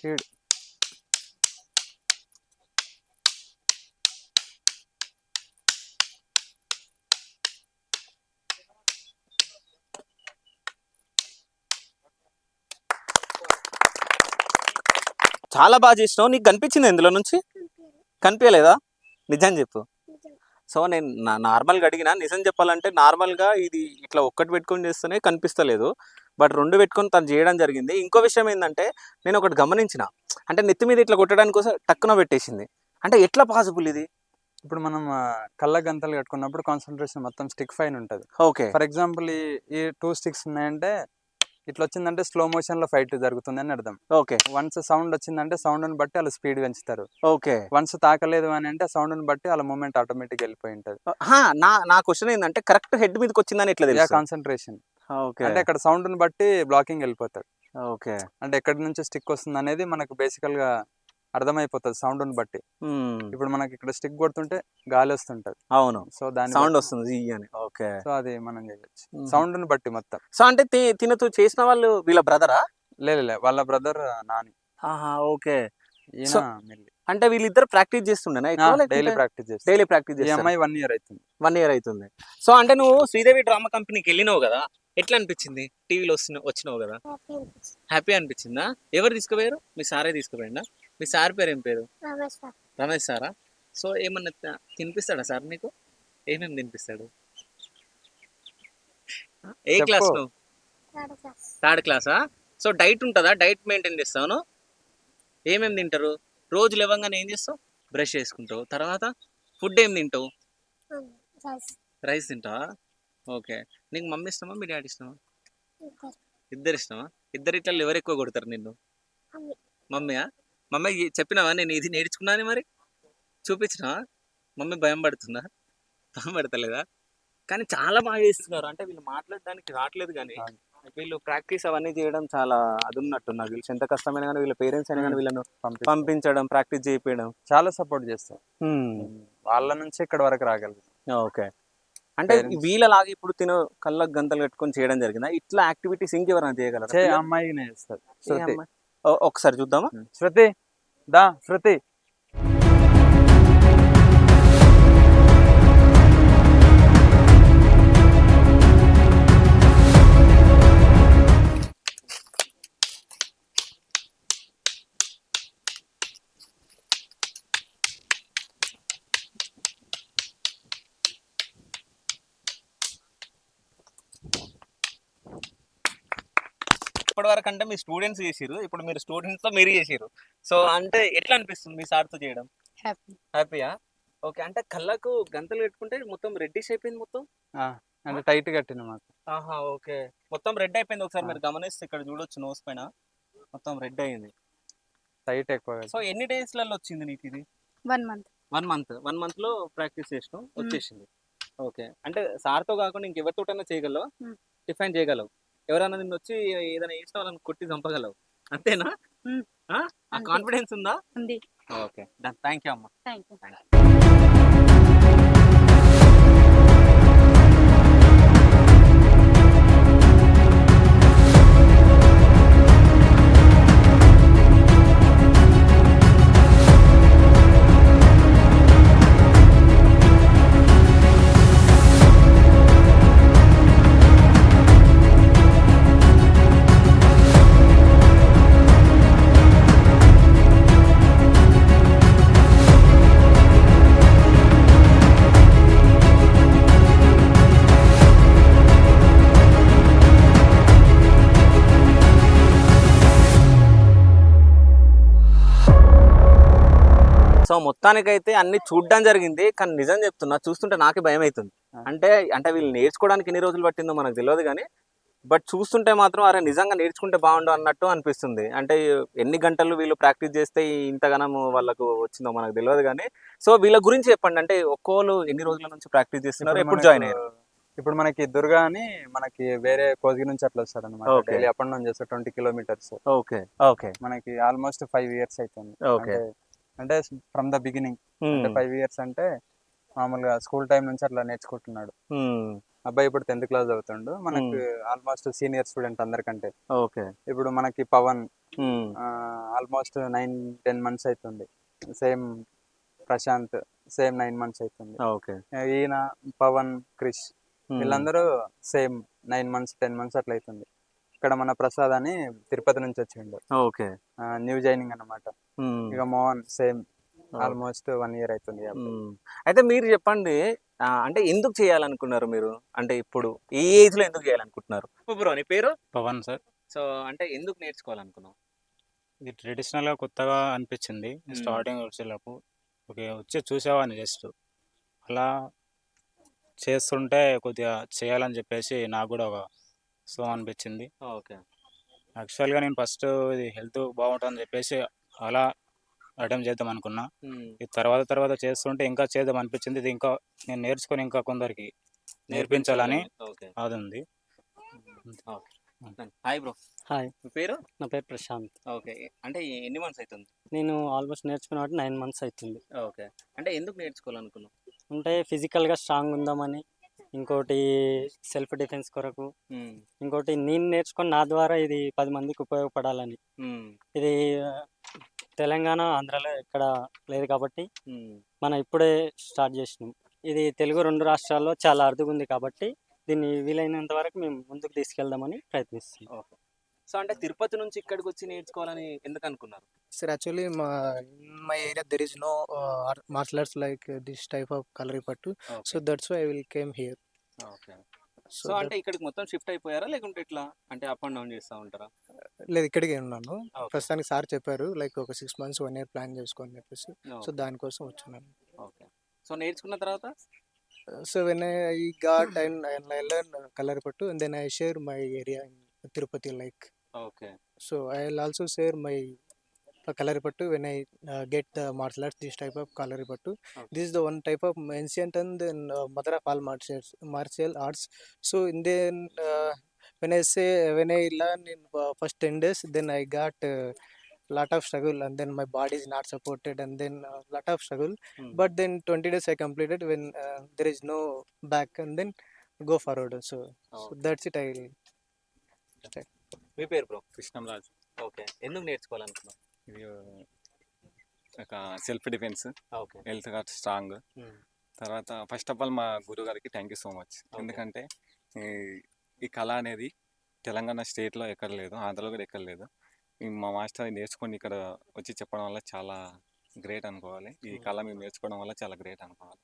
కీడు. చాలా బాగా చేసినావు. నీకు కనిపించింది ఇందులో నుంచి? కనిపించలేదా? నిజం చెప్పు. సో నేను నార్మల్గా అడిగినా, నిజం చెప్పాలంటే నార్మల్గా ఇది ఇట్లా ఒక్కటి పెట్టుకొని చేస్తేనే కనిపిస్తలేదు, బట్ 2 పెట్టుకొని తను చేయడం జరిగింది. ఇంకో విషయం ఏంటంటే నేను ఒకటి గమనించిన, అంటే నెత్తి మీద ఇట్లా కొట్టడానికి కోసం టక్కున పెట్టేసింది. అంటే ఎట్లా పాసిబుల్ ఇది? ఇప్పుడు మనం కళ్ళ గంతలు కట్టుకున్నప్పుడు కాన్సన్ట్రేషన్ మొత్తం స్టిక్ ఫైన్ ఉంటుంది. ఓకే. ఫర్ ఎగ్జాంపుల్ ఈ 2 స్టిక్స్ ఉన్నాయంటే ఇట్లా వచ్చిందంటే స్లో మోషన్ లో ఫైట్ జరుగుతుంది అని అర్థం. ఓకే. వన్స్ సౌండ్ వచ్చిందంటే సౌండ్ ని బట్టి వాళ్ళు స్పీడ్ పెంచుతారు. ఓకే. వన్స్ తాకలేదు అని అంటే సౌండ్ ని బట్టి వాళ్ళ మూమెంట్ ఆటోమేటిక్ వెళ్ళిపోయి ఉంటది. నా క్వశ్చన్ ఏంటంటే కరెక్ట్ హెడ్ మీదకి వచ్చిందని ఎట్లా తెలుసు? Concentration okay. అంటే అక్కడ సౌండ్ ని బట్టి బ్లాకింగ్ వెళ్ళిపోతారు. ఓకే. అంటే ఎక్కడి నుంచి స్టిక్ వస్తుంది అనేది మనకు బేసికల్ గా అర్థమైపోతుంది సౌండ్ ని బట్టి. ఇప్పుడు మనకి ఇక్కడ స్టిక్ కొడుతుంటే గాలి వస్తుంటది. అవును, సో దాని సౌండ్ వస్తుంది జీ అని. ఓకే. సో అది మనం చేయొచ్చు సౌండ్ ని బట్టి మొత్తం. సో అంటే తినతూ చేసిన వాళ్ళు వీళ్ళ బ్రదరా? లే వాళ్ళ బ్రదర్ నాని. ఓకే. ఈయన మిల్లి. అంటే వీళ్ళిద్దరు ప్రాక్టీస్ చేస్తుండేనా? డైలీ ప్రాక్టీస్ చేస్తారు. డైలీ ప్రాక్టీస్ ఈ చేస్తారు. అమ్మాయి 1 year అవుతుంది. 1 year అవుతుంది. సో అంటే నువ్వు శ్రీదేవి డ్రామా కంపెనీకి వెళ్ళినావు కదా, ఎట్లా అనిపించింది? టీవీలో వచ్చినావు కదా, హ్యాపీ అనిపించిందా? ఎవరు తీసుకుపోయారు? మీ సారే తీసుకుపోయిందా? మీ సార్ పేరు ఏం పేరు? రమేష్ సార్ రమేష్ సారా? సో ఏమన్నా తినిపిస్తాడా సార్ నీకు? ఏమేమి తినిపిస్తాడు? ఏ చెప్పు. క్లాస్ నువ్వు? థర్డ్ క్లాస్ 3rd క్లాసా? సో డైట్ ఉంటుందా? డైట్ మెయింటైన్ చేస్తాను. ఏమేమి తింటారు? రోజు లేవంగానే ఏం చేస్తావు? బ్రష్ చేసుకుంటావు, తర్వాత ఫుడ్ ఏం తింటావు? రైస్ తింటావా? ఓకే. నీకు మమ్మీ ఇష్టమా మీ డాడీ ఇష్టమా? ఇద్దరు ఇష్టమా? ఇద్దరు ఇట్లా ఎవరు ఎక్కువ కొడతారు నిన్ను? మమ్మీయా? మమ్మీ చెప్పినావా నేను ఇది నేర్చుకున్నాను మరి? చూపించినావా? మమ్మీ భయం పడుతుందా? భయం పడతలేదా? కానీ చాలా బాగా చేస్తున్నారు. అంటే వీళ్ళు మాట్లాడడానికి రావట్లేదు కానీ వీళ్ళు ప్రాక్టీస్ అవన్నీ చేయడం చాలా అది ఉన్నట్టు నాకు తెలిసి. ఎంత కష్టమైనా కానీ వీళ్ళ పేరెంట్స్ అయినా కానీ వీళ్ళను పంపించడం, ప్రాక్టీస్ చేయించడం చాలా సపోర్ట్ చేస్తారు. వాళ్ళ నుంచి ఇక్కడ వరకు రాగలరు. ఓకే. అంటే Parents. వీళ్ళలాగా ఇప్పుడు కళ్ళకు గంతలు కట్టుకొని చేయడం జరిగిందా? ఇట్లా యాక్టివిటీస్ ఇంకెవరైనా చేయగలరా? అమ్మాయినే చేస్తారు. ఏ శృతి. అమ్మాయి? ఒకసారి చూద్దామా? శృతి దా శృతి. ఇప్పటి వరకు అంటే మీ స్టూడెంట్స్ చేసిరు, ఇప్పుడు మీరు స్టూడెంట్స్ తో మీరు చేసిరు. సో అంటే ఎట్లా అనిపిస్తుంది మీ సార్తో చేయడం? హ్యాపీ. హ్యాపీయా? ఓకే. అంటే కళ్ళకు గంతలు కట్టుకుంటే మొత్తం రెడ్డిష్ అయిపోయింది మొత్తం. అంటే టైట్ కట్టిన మాకు. ఆహా, ఓకే. మొత్తం రెడ్ అయిపోయింది. ఒకసారి మీరు గమనిస్తే ఇక్కడ చూడొచ్చు, నోస్ పైన మొత్తం రెడ్ అయింది. టైట్ ఎక్కువ. సో ఎన్ని డేస్లలో వచ్చింది నీకు ఇది? 1 month. 1 month లో ప్రాక్టీస్ చేసినాం, వచ్చేసింది. ఓకే. అంటే సార్తో కాకుండా ఇంకెవరితోటైనా చేయగలవు, డిఫైన్ చేయగలవు. ఎవరైనా నిన్ను వచ్చి ఏదైనా చేసిన వాళ్ళని కొట్టి చంపగలవు, అంతేనా? ఆ అంతే. కాన్ఫిడెన్స్ ఉందా? ఉంది. Okay, done. థ్యాంక్ యూ అమ్మా. Thank you. సో మొత్తానికైతే అన్ని చూడడం జరిగింది, కానీ నిజం చెప్తున్నా చూస్తుంటే నాకే భయం అవుతుంది. అంటే వీళ్ళు నేర్చుకోవడానికి ఎన్ని రోజులు పట్టిందో మనకు తెలియదు కానీ బట్ చూస్తుంటే మాత్రం అరే నిజంగా నేర్చుకుంటే బాగుండు అన్నట్టు అనిపిస్తుంది. అంటే ఎన్ని గంటలు వీళ్ళు ప్రాక్టీస్ చేస్తే ఇంతగానం వాళ్ళకు వచ్చిందో మనకు తెలియదు కానీ. సో వీళ్ళ గురించి చెప్పండి, అంటే ఒక్కోళ్ళు ఎన్ని రోజుల నుంచి ప్రాక్టీస్ చేస్తున్నారు, ఎప్పుడు జాయిన్ అయ్యారు? ఇప్పుడు మనకి దుర్గా అని మనకి వేరే కోజిగి నుంచి అట్లా వస్తారు అనమాట. Okay. Daily up and down చేస్తారు 20 kilometers. ఓకే. ఓకే. మనకి ఆల్మోస్ట్ 5 years అవుతుంది. Okay. అంటే ఫ్రమ్ ద బిగినింగ్. అంటే 5 years అంటే మామూలుగా స్కూల్ టైం నుంచి అట్లా నేర్చుకుంటున్నాడు. అబ్బాయి ఇప్పుడు 10th class అవుతుండు. మనకు ఆల్మోస్ట్ సీనియర్ స్టూడెంట్ అందరికంటే. ఓకే. ఇప్పుడు మనకి పవన్ ఆల్మోస్ట్ 9-10 months అవుతుంది. సేమ్ ప్రశాంత్ సేమ్ 9 months అవుతుంది. ఓకే. ఈయన పవన్, క్రిష్ వీళ్ళందరూ సేమ్ 9 months 10 months అట్లా అవుతుంది. ఇక్కడ మన ప్రసాద్ అని తిరుపతి నుంచి వచ్చిండు. ఓకే. న్యూ జాయినింగ్ అన్నమాట. ఇక మోహన్ సేమ్ ఆల్మోస్ట్ 1 year అవుతుంది. అయితే మీరు చెప్పండి, అంటే ఎందుకు చేయాలనుకున్నారు మీరు? అంటే ఇప్పుడు ఈ ఏజ్ లో ఎందుకు చేయాలనుకుంటున్నారు? బ్రో నీ పేరు? పవన్ సార్. సో అంటే ఎందుకు నేర్చుకోవాలనుకున్నావు? ఇది ట్రెడిషనల్గా కొత్తగా అనిపించింది స్టార్టింగ్ వచ్చేటప్పుడు. ఓకే వచ్చి చూసేవాడిని జస్ట్ అలా చేస్తుంటే కొద్దిగా చేయాలని చెప్పేసి నాకు కూడా ఒక సో అనిపించింది. ఓకే. యాక్చువల్గా నేను ఫస్ట్ ఇది హెల్త్ బాగుంటుందని చెప్పేసి అలా అటెంప్ట్ చేద్దాం అనుకున్నా. ఇది తర్వాత చేస్తుంటే ఇంకా చేద్దాం అనిపించింది. ఇది ఇంకా నేను నేర్చుకొని ఇంకా కొందరికి నేర్పించాలని ఓకే. అది ఉంది. Hi bro. హాయ్, మీ పేరు? నా పేరు ప్రశాంత్. ఓకే. అంటే ఎన్ని మంత్స్ అవుతుంది? నేను ఆల్మోస్ట్ నేర్చుకున్న వాటి 9 months అవుతుంది. ఓకే. అంటే ఎందుకు నేర్చుకోవాలనుకున్నావు? అంటే ఫిజికల్గా స్ట్రాంగ్ ఉందామని, ఇంకోటి సెల్ఫ్ డిఫెన్స్ కొరకు, ఇంకోటి నేను నేర్చుకొని నా ద్వారా ఇది 10 మందికి ఉపయోగపడాలని. ఇది తెలంగాణ ఆంధ్రాలో ఎక్కడ లేదు కాబట్టి మనం ఇప్పుడే స్టార్ట్ చేసినాం. ఇది తెలుగు 2 రాష్ట్రాల్లో చాలా అరుదుగా ఉంది కాబట్టి దీన్ని వీలైనంత వరకు మేము ముందుకు తీసుకెళ్దామని ప్రయత్నిస్తున్నాం. సో అంటే తిరుపతి నుంచి ఇక్కడికి వచ్చి నేర్చుకోవాలని ఎందుకు అనుకున్నారు? Sir, actually, in my area there is no martial arts like this type of Kalaripattu. Okay. So that's why I will came here. Okay. So అంటే ఇక్కడికి మొత్తం షిఫ్ట్ అయిపోయారా లేకుంటే ఇట్లా అంటే అప్ అండ్ డౌన్ చేస్తూ ఉంటారా? లేదు, ఇక్కడికే ఉన్నాను. ఓకే. ప్రస్తుతానికి సార్ చెప్పారు లైక్ ఒక 6 మంత్స్ 1 ఇయర్ ప్లాన్ చేసుకోని చెప్పేసి. So okay. దానికోసం వచ్చున్నాను. ఓకే. సో నేర్చుకున్న తర్వాత so when I got and I learn Kalaripattu and then I share my area in Tirupati like. Okay. So I will also share my Kalaripattu when I get the martial arts, this type of Kalaripattu. Okay. This is the one type of ancient and then mother of all martial arts. So in then when I learn in first 10 days, then I got lot of struggle and then my body is not supported and then lot of struggle. But then 20 days I completed when there is no back and then go forward. So okay. that's it. I మీ పేరు bro? Krishnamraju. Okay. ఎందుకు నేర్చుకోవాలనుకున్నావు? ఇది ఒక self defence, okay. Health గా strong. తర్వాత first of all మా గురువు గారికి thank you so much. ఎందుకంటే ఈ కళ అనేది తెలంగాణ స్టేట్లో ఎక్కడ లేదు, ఆంధ్రలో కూడా ఎక్కడ లేదు. మా మాస్టర్ నేర్చుకొని ఇక్కడ వచ్చి చెప్పడం వల్ల చాలా గ్రేట్ అనుకోవాలి. ఈ కళ మేము నేర్చుకోవడం వల్ల చాలా గ్రేట్ అనుకోవాలి.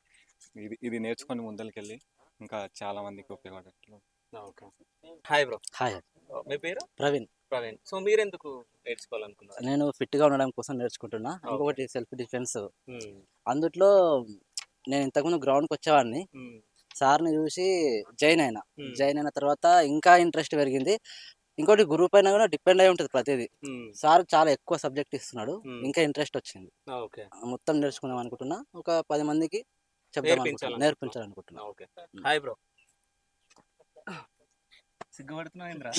ఇది నేర్చుకొని ముందరికెళ్ళి ఇంకా చాలా మందికి ఉపయోగపడట్లు. ఓకే. Hi bro. హాయ్, మీ పేరు? ప్రవీణ్. ప్రవీణ్. సో మీరెందుకు నేర్చుకోవాలనుకున్నారు? నేను ఫిట్గా ఉండడం కోసం నేర్చుకుంటున్నా. ఓకే. ఇంకొకటి సెల్ఫ్ డిఫెన్స్. మ్మ్. అందుట్లో నేను ఇంతకుముందు గ్రౌండ్కి వచ్చేవాడిని. మ్మ్. సార్ని చూసి జాయిన్ అయినా. మ్మ్. జాయిన్ అయిన తర్వాత ఇంకా ఇంట్రెస్ట్ పెరిగింది. ఇంకోటి గురువు పైన కూడా డిపెండ్ అయి ఉంటుంది ప్రతిదీ. మ్మ్. సార్ చాలా ఎక్కువ సబ్జెక్ట్ ఇస్తున్నాడు. మ్మ్. ఇంకా ఇంట్రెస్ట్ వచ్చింది. ఓకే. మొత్తం నేర్చుకుందాం అనుకుంటున్నా. ఒక 10 మందికి చెప్దాం అనుకుంటున్నా, నేర్పించాలనుకుంటున్నా. ఓకే. Hi bro. సిగ్గుపడుతున్నావు ఏంద్రా?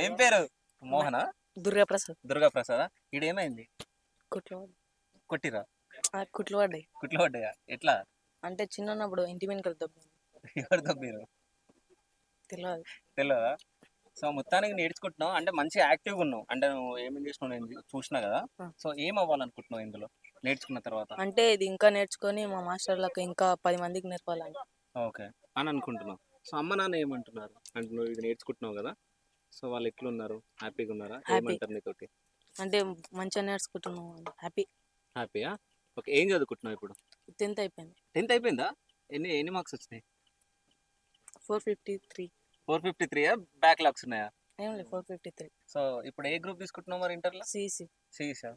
ఏం పేరు? మోహనా? దుర్గాప్రసాద్. దుర్గా ప్రసాద్. ఇడేమైంది? కుట్లు కొట్టిరా? కుట్లు పడ్డాయి. కుట్లు పడ్డాయా? ఎట్లా? అంటే చిన్నప్పుడు ఇంటి వెనుకలు దెబ్బ ఎవరితో మీరు? తెలియదు. తెలియదా? సో మొత్తానికి నేర్చుకుంటున్నావు అంటే మంచి యాక్టివ్గా ఉన్నావు. అంటే నువ్వు ఏమేం చేసినావు నేను చూసినా కదా. సో ఏం అవ్వాలనుకుంటున్నావు ఇందులో నేర్చుకున్న తర్వాత? అంటే ఇది ఇంకా నేర్చుకొని మా మాస్టర్లకు ఇంకా 10 మందికి నేర్పాలని. ఓకే అని అనుకుంటున్నావు. సో అమ్మ నాన్న ఏమంటున్నారు? అంటే నువ్వు ఇది నేర్చుకుంటున్నావు కదా, సో వాళ్ళు ఎట్లున్నారు? హ్యాపీగా ఉన్నారా? హ్యాపీ. ఏమంటారు నీతోటి? అంటే మంచిగా నేర్చుకుంటున్నాం, హ్యాపీ. హ్యాపీయా? ఓకే. ఏం చదువుకుంటున్నావు ఇప్పుడు? 10th అయిపోయింది. 10th అయిపోయిందా? ఎన్ని మార్క్స్ వచ్చినాయి? 453. 453 బ్యాక్లాగ్స్ ఉన్నాయా? ఏం లేదు, 453. సో ఇప్పుడు ఏ గ్రూప్ తీసుకుంటున్నావు మరి ఇంటర్లో? సిఈసి. సిఈసా?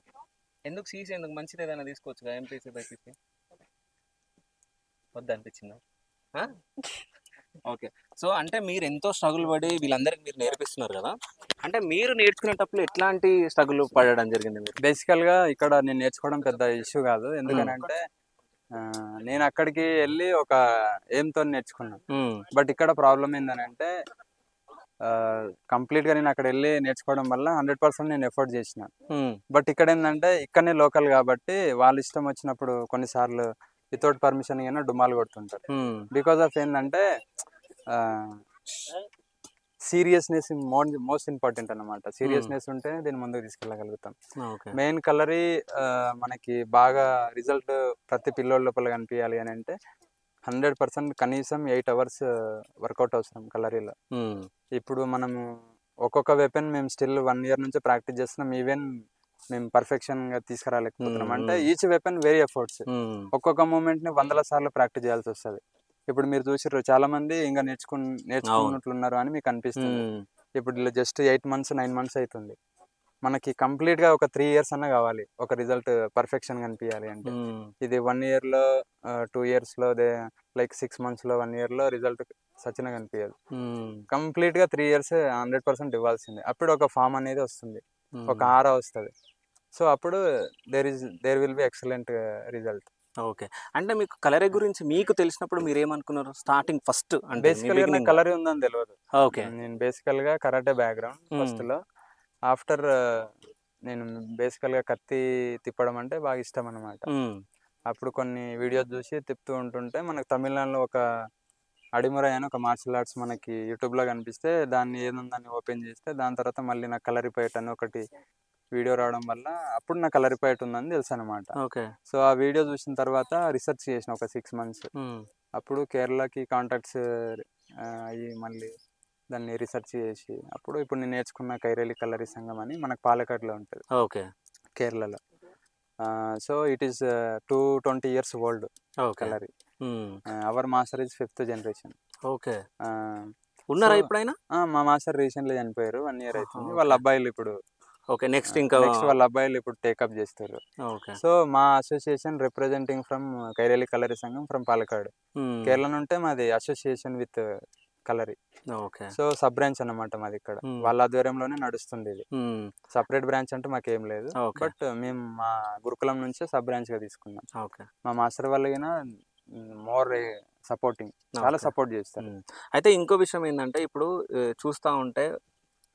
ఎందుకు సిఈసి? ఎందుకు మంచిది ఏదైనా తీసుకోవచ్చుగా, ఎంపీసీ బైపీసీ? వద్దు అనిపించిందా? ఓకే. సో అంటే మీరు ఎంతో స్ట్రగుల్ పడి వీళ్ళందరికీ మీరు నేర్పిస్తున్నారు కదా, అంటే మీరు నేర్చుకునేటప్పుడు ఎట్లాంటి స్ట్రగుల్ పడడం జరిగింది మీరు? బేసికల్గా ఇక్కడ నేను నేర్చుకోవడం పెద్ద ఇష్యూ కాదు. ఎందుకనంటే నేను అక్కడికి వెళ్ళి ఒక ఎయిమ్తో నేర్చుకున్నాను. బట్ ఇక్కడ ప్రాబ్లం ఏంటంటే కంప్లీట్గా నేను అక్కడ వెళ్ళి నేర్చుకోవడం వల్ల 100% నేను ఎఫర్ట్ చేసిన. బట్ ఇక్కడ ఏంటంటే ఇక్కడనే లోకల్ కాబట్టి వాళ్ళ ఇష్టం వచ్చినప్పుడు కొన్నిసార్లు వితౌట్ పర్మిషన్ అయినా డుమాలు కొడుతుంటారు. బికాస్ ఆఫ్ ఏంటంటే సీరియస్నెస్ మోస్ట్ ఇంపార్టెంట్ అన్నమాట. సీరియస్నెస్ ఉంటే దీన్ని ముందుకు తీసుకెళ్ళగలుగుతాం. మెయిన్ కలరీ మనకి బాగా రిజల్ట్ ప్రతి పిల్లోడి లోపల కనిపించాలి అని అంటే 100% కనీసం 8 hours వర్కౌట్ అవసరం కలరీలో. ఇప్పుడు మనము ఒక్కొక్క వెపన్ మేము స్టిల్ 1 year నుంచి ప్రాక్టీస్ చేస్తున్నాం. ఈవెన్ మేము పర్ఫెక్షన్గా తీసుకురాలేకపోతున్నాం. అంటే ఈచ్ వెపన్ వెరీ ఎఫర్ట్స్. ఒక్కొక్క మూమెంట్ని 100 సార్లు ప్రాక్టీస్ చేయాల్సి వస్తుంది. ఇప్పుడు మీరు చూసారు చాలా మంది ఇంకా నేర్చుకున్నట్లున్నారు అని మీకు అనిపిస్తుంది. ఇప్పుడు ఇలా జస్ట్ 8 months 9 months అవుతుంది. మనకి కంప్లీట్గా ఒక 3 years అన్న కావాలి ఒక రిజల్ట్ పర్ఫెక్షన్ కనిపించాలి అంటే. ఇది 1 yearలో 2 yearsలో లైక్ 6 monthsలో 1 yearలో రిజల్ట్ సచిన కనిపించదు. కంప్లీట్గా 3 years 100% ఇవ్వాల్సిందే. అప్పుడు ఒక ఫామ్ అనేది వస్తుంది, ఒక ఆరా వస్తుంది. సో అప్పుడు there will be excellent result. Okay. అంటే మీకు కలరీ గురించి మీకు తెలిసినప్పుడు మీరు ఏమనుకున్నారు స్టార్టింగ్ ఫస్ట్? అంటే బేసికల్గా నాకు కలరీ ఉందని తెలియదు. ఓకే. నేను బేసికల్గా కరాటే బ్యాక్గ్రౌండ్ ఫస్ట్లో. ఆఫ్టర్ నేను బేసికల్గా కత్తి తిప్పడం అంటే బాగా ఇష్టం అన్నమాట. అప్పుడు కొన్ని వీడియోస్ చూసి తిప్పుతూ ఉంటుంటే మనకు తమిళనాడులో ఒక అడిమురై అని ఒక మార్షల్ ఆర్ట్స్ మనకి యూట్యూబ్లో కనిపిస్తే దాన్ని ఏదుందని ఓపెన్ చేస్తే దాని తర్వాత మళ్ళీ నాకు కలరిపైట్ అని ఒకటి వీడియో రావడం వల్ల అప్పుడు నాకు కలరిపైట్ ఉందని తెలుసు అనమాట. ఓకే. సో ఆ వీడియో చూసిన తర్వాత రీసెర్చ్ చేసిన ఒక 6 months. అప్పుడు కేరళకి కాంటాక్ట్స్ అయ్యి మళ్ళీ దాన్ని రీసెర్చ్ చేసి ఇప్పుడు నేను నేర్చుకున్న కైరేలి కలరీ సంఘం అని మనకు పాలకాడ్లో ఉంటుంది. ఓకే. కేరళలో. So it is 220 years old Kalari. Our master is 5th generation. Okay. ఆ, ఉన్నారా సో ఎప్పుడైనా? మా మాస్టర్ రీసెంట్లీ చనిపోయారు, 1 ఇయర్ ఆహా! అవుతుంది. ఓకే. వాళ్ళ అబ్బాయిలు ఇప్పుడు ఓకే. నెక్స్ట్ ఇంకా నెక్స్ట్ వాళ్ళ అబ్బాయిలు ఇప్పుడు టేకప్ చేస్తారు. ఓకే. సో మా అసోసియేషన్ రిప్రజెంటింగ్ ఫ్రమ్ కైరేలి కలరి సంఘం ఫ్రమ్ పాలకాడు. హ్మ్. కేరళ నుంటే మాది association with Kalari. Okay. So sub branch అన్నమాట మాది ఇక్కడ. హ్మ్. వాళ్ళ ఆధ్వర్యంలోనే నడుస్తుంది ఇది. హ్మ్. సపరేట్ బ్రాంచ్ అంటే మాకేం లేదు. ఓకే. బట్ మేము మా గురుకులం నుంచే సబ్ బ్రాంచ్‌గా తీసుకున్నాం. ఓకే. మా మాస్టర్ వాళ్ళు గిన మోర్ సపోర్టింగ్, చాలా ఓకే. సపోర్ట్ చేస్తారు. హ్మ్. అయితే ఇంకో విషయం ఏందంటే ఇప్పుడు చూస్తా ఉంటే